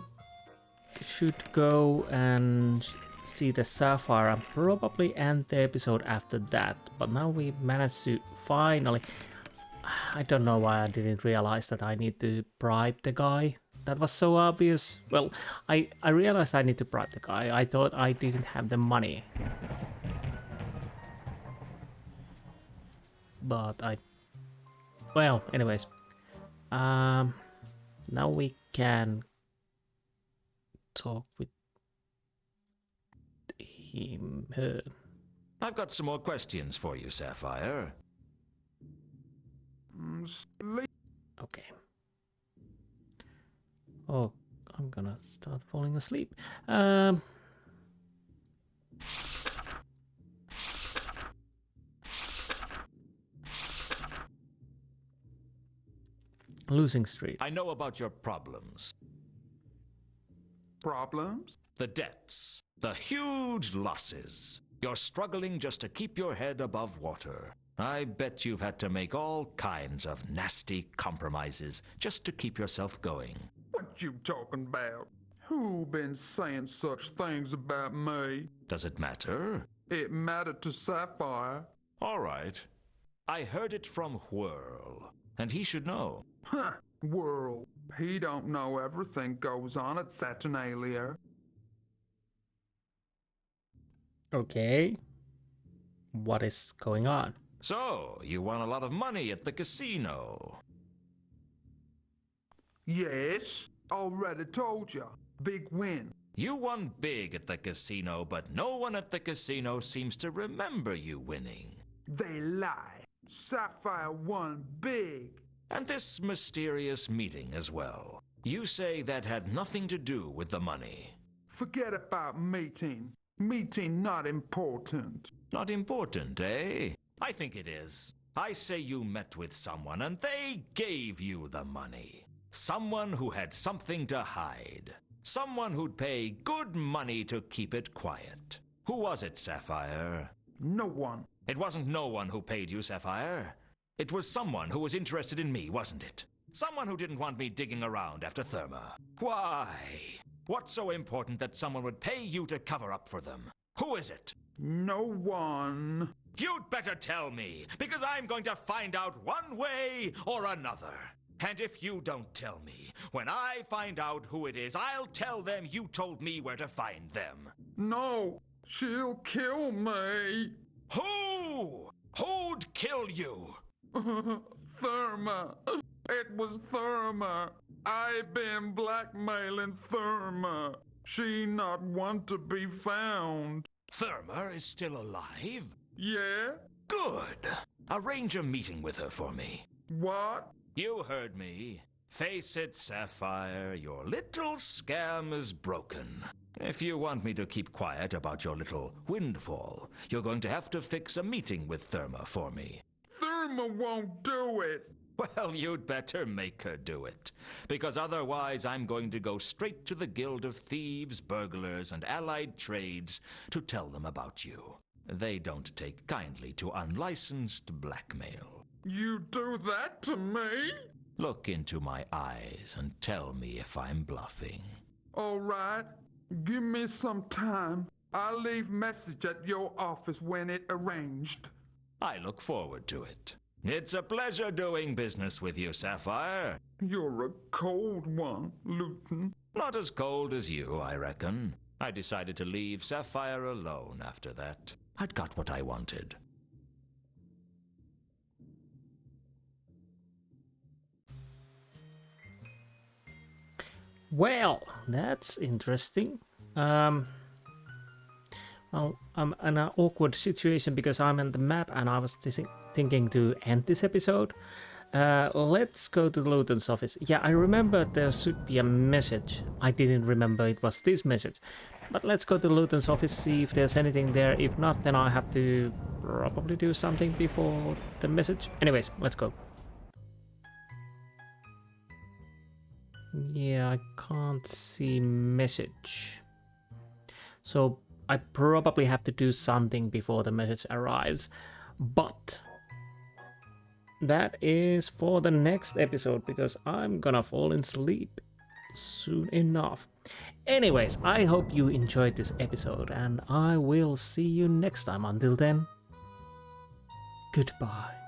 should go and see the sapphire and probably end the episode after that. But now we managed to finally... I don't know why I didn't realize that I need to bribe the guy. That was so obvious. Well, I realized I need to bribe the guy. I thought I didn't have the money. But well, anyways. Now we can talk with him. I've got some more questions for you, Sapphire. Okay. Oh, I'm gonna start falling asleep. Losing streak. I know about your problems. Problems? The debts. The huge losses. You're struggling just to keep your head above water. I bet you've had to make all kinds of nasty compromises just to keep yourself going. What you talking about? Who been saying such things about me? Does it matter? It mattered to Sapphire. All right. I heard it from Whirl, and he should know. Huh, Whirl. He don't know everything goes on at Saturnalia. Okay. What is going on? So, you won a lot of money at the casino. Yes, already told ya. Big win. You won big at the casino, but no one at the casino seems to remember you winning. They lie. Sapphire won big. And this mysterious meeting as well. You say that had nothing to do with the money. Forget about meeting. Meeting not important. Not important, eh? I think it is. I say you met with someone and they gave you the money. Someone who had something to hide. Someone who'd pay good money to keep it quiet. Who was it, Sapphire? No one. It wasn't no one who paid you, Sapphire. It was someone who was interested in me, wasn't it? Someone who didn't want me digging around after Therma. Why? What's so important that someone would pay you to cover up for them? Who is it? No one. You'd better tell me, because I'm going to find out one way or another. And if you don't tell me, when I find out who it is, I'll tell them you told me where to find them. No, she'll kill me. Who? Who'd kill you? Therma. It was Therma. I been blackmailing Therma. She not want to be found. Therma is still alive? Yeah? Good. Arrange a meeting with her for me. What? You heard me. Face it, Sapphire, your little scam is broken. If you want me to keep quiet about your little windfall, you're going to have to fix a meeting with Therma for me. Therma won't do it. Well, you'd better make her do it, because otherwise I'm going to go straight to the Guild of Thieves, Burglars, and Allied Trades to tell them about you. They don't take kindly to unlicensed blackmail. You do that to me? Look into my eyes and tell me if I'm bluffing. All right. Give me some time. I'll leave message at your office when it arranged. I look forward to it. It's a pleasure doing business with you, Sapphire. You're a cold one, Lewton. Not as cold as you, I reckon. I decided to leave Sapphire alone after that. I'd got what I wanted. Well, that's interesting. Well, I'm in an awkward situation because I'm in the map and I was thinking to end this episode. Let's go to the Lewton's office. Yeah, I remember there should be a message. I didn't remember it was this message. But let's go to the Lewton's office, see if there's anything there. If not, then I have to probably do something before the message. Anyways, let's go. Yeah, I can't see message. So I probably have to do something before the message arrives. But that is for the next episode because I'm gonna fall in sleep soon enough. Anyways, I hope you enjoyed this episode, and I will see you next time. Until then, goodbye.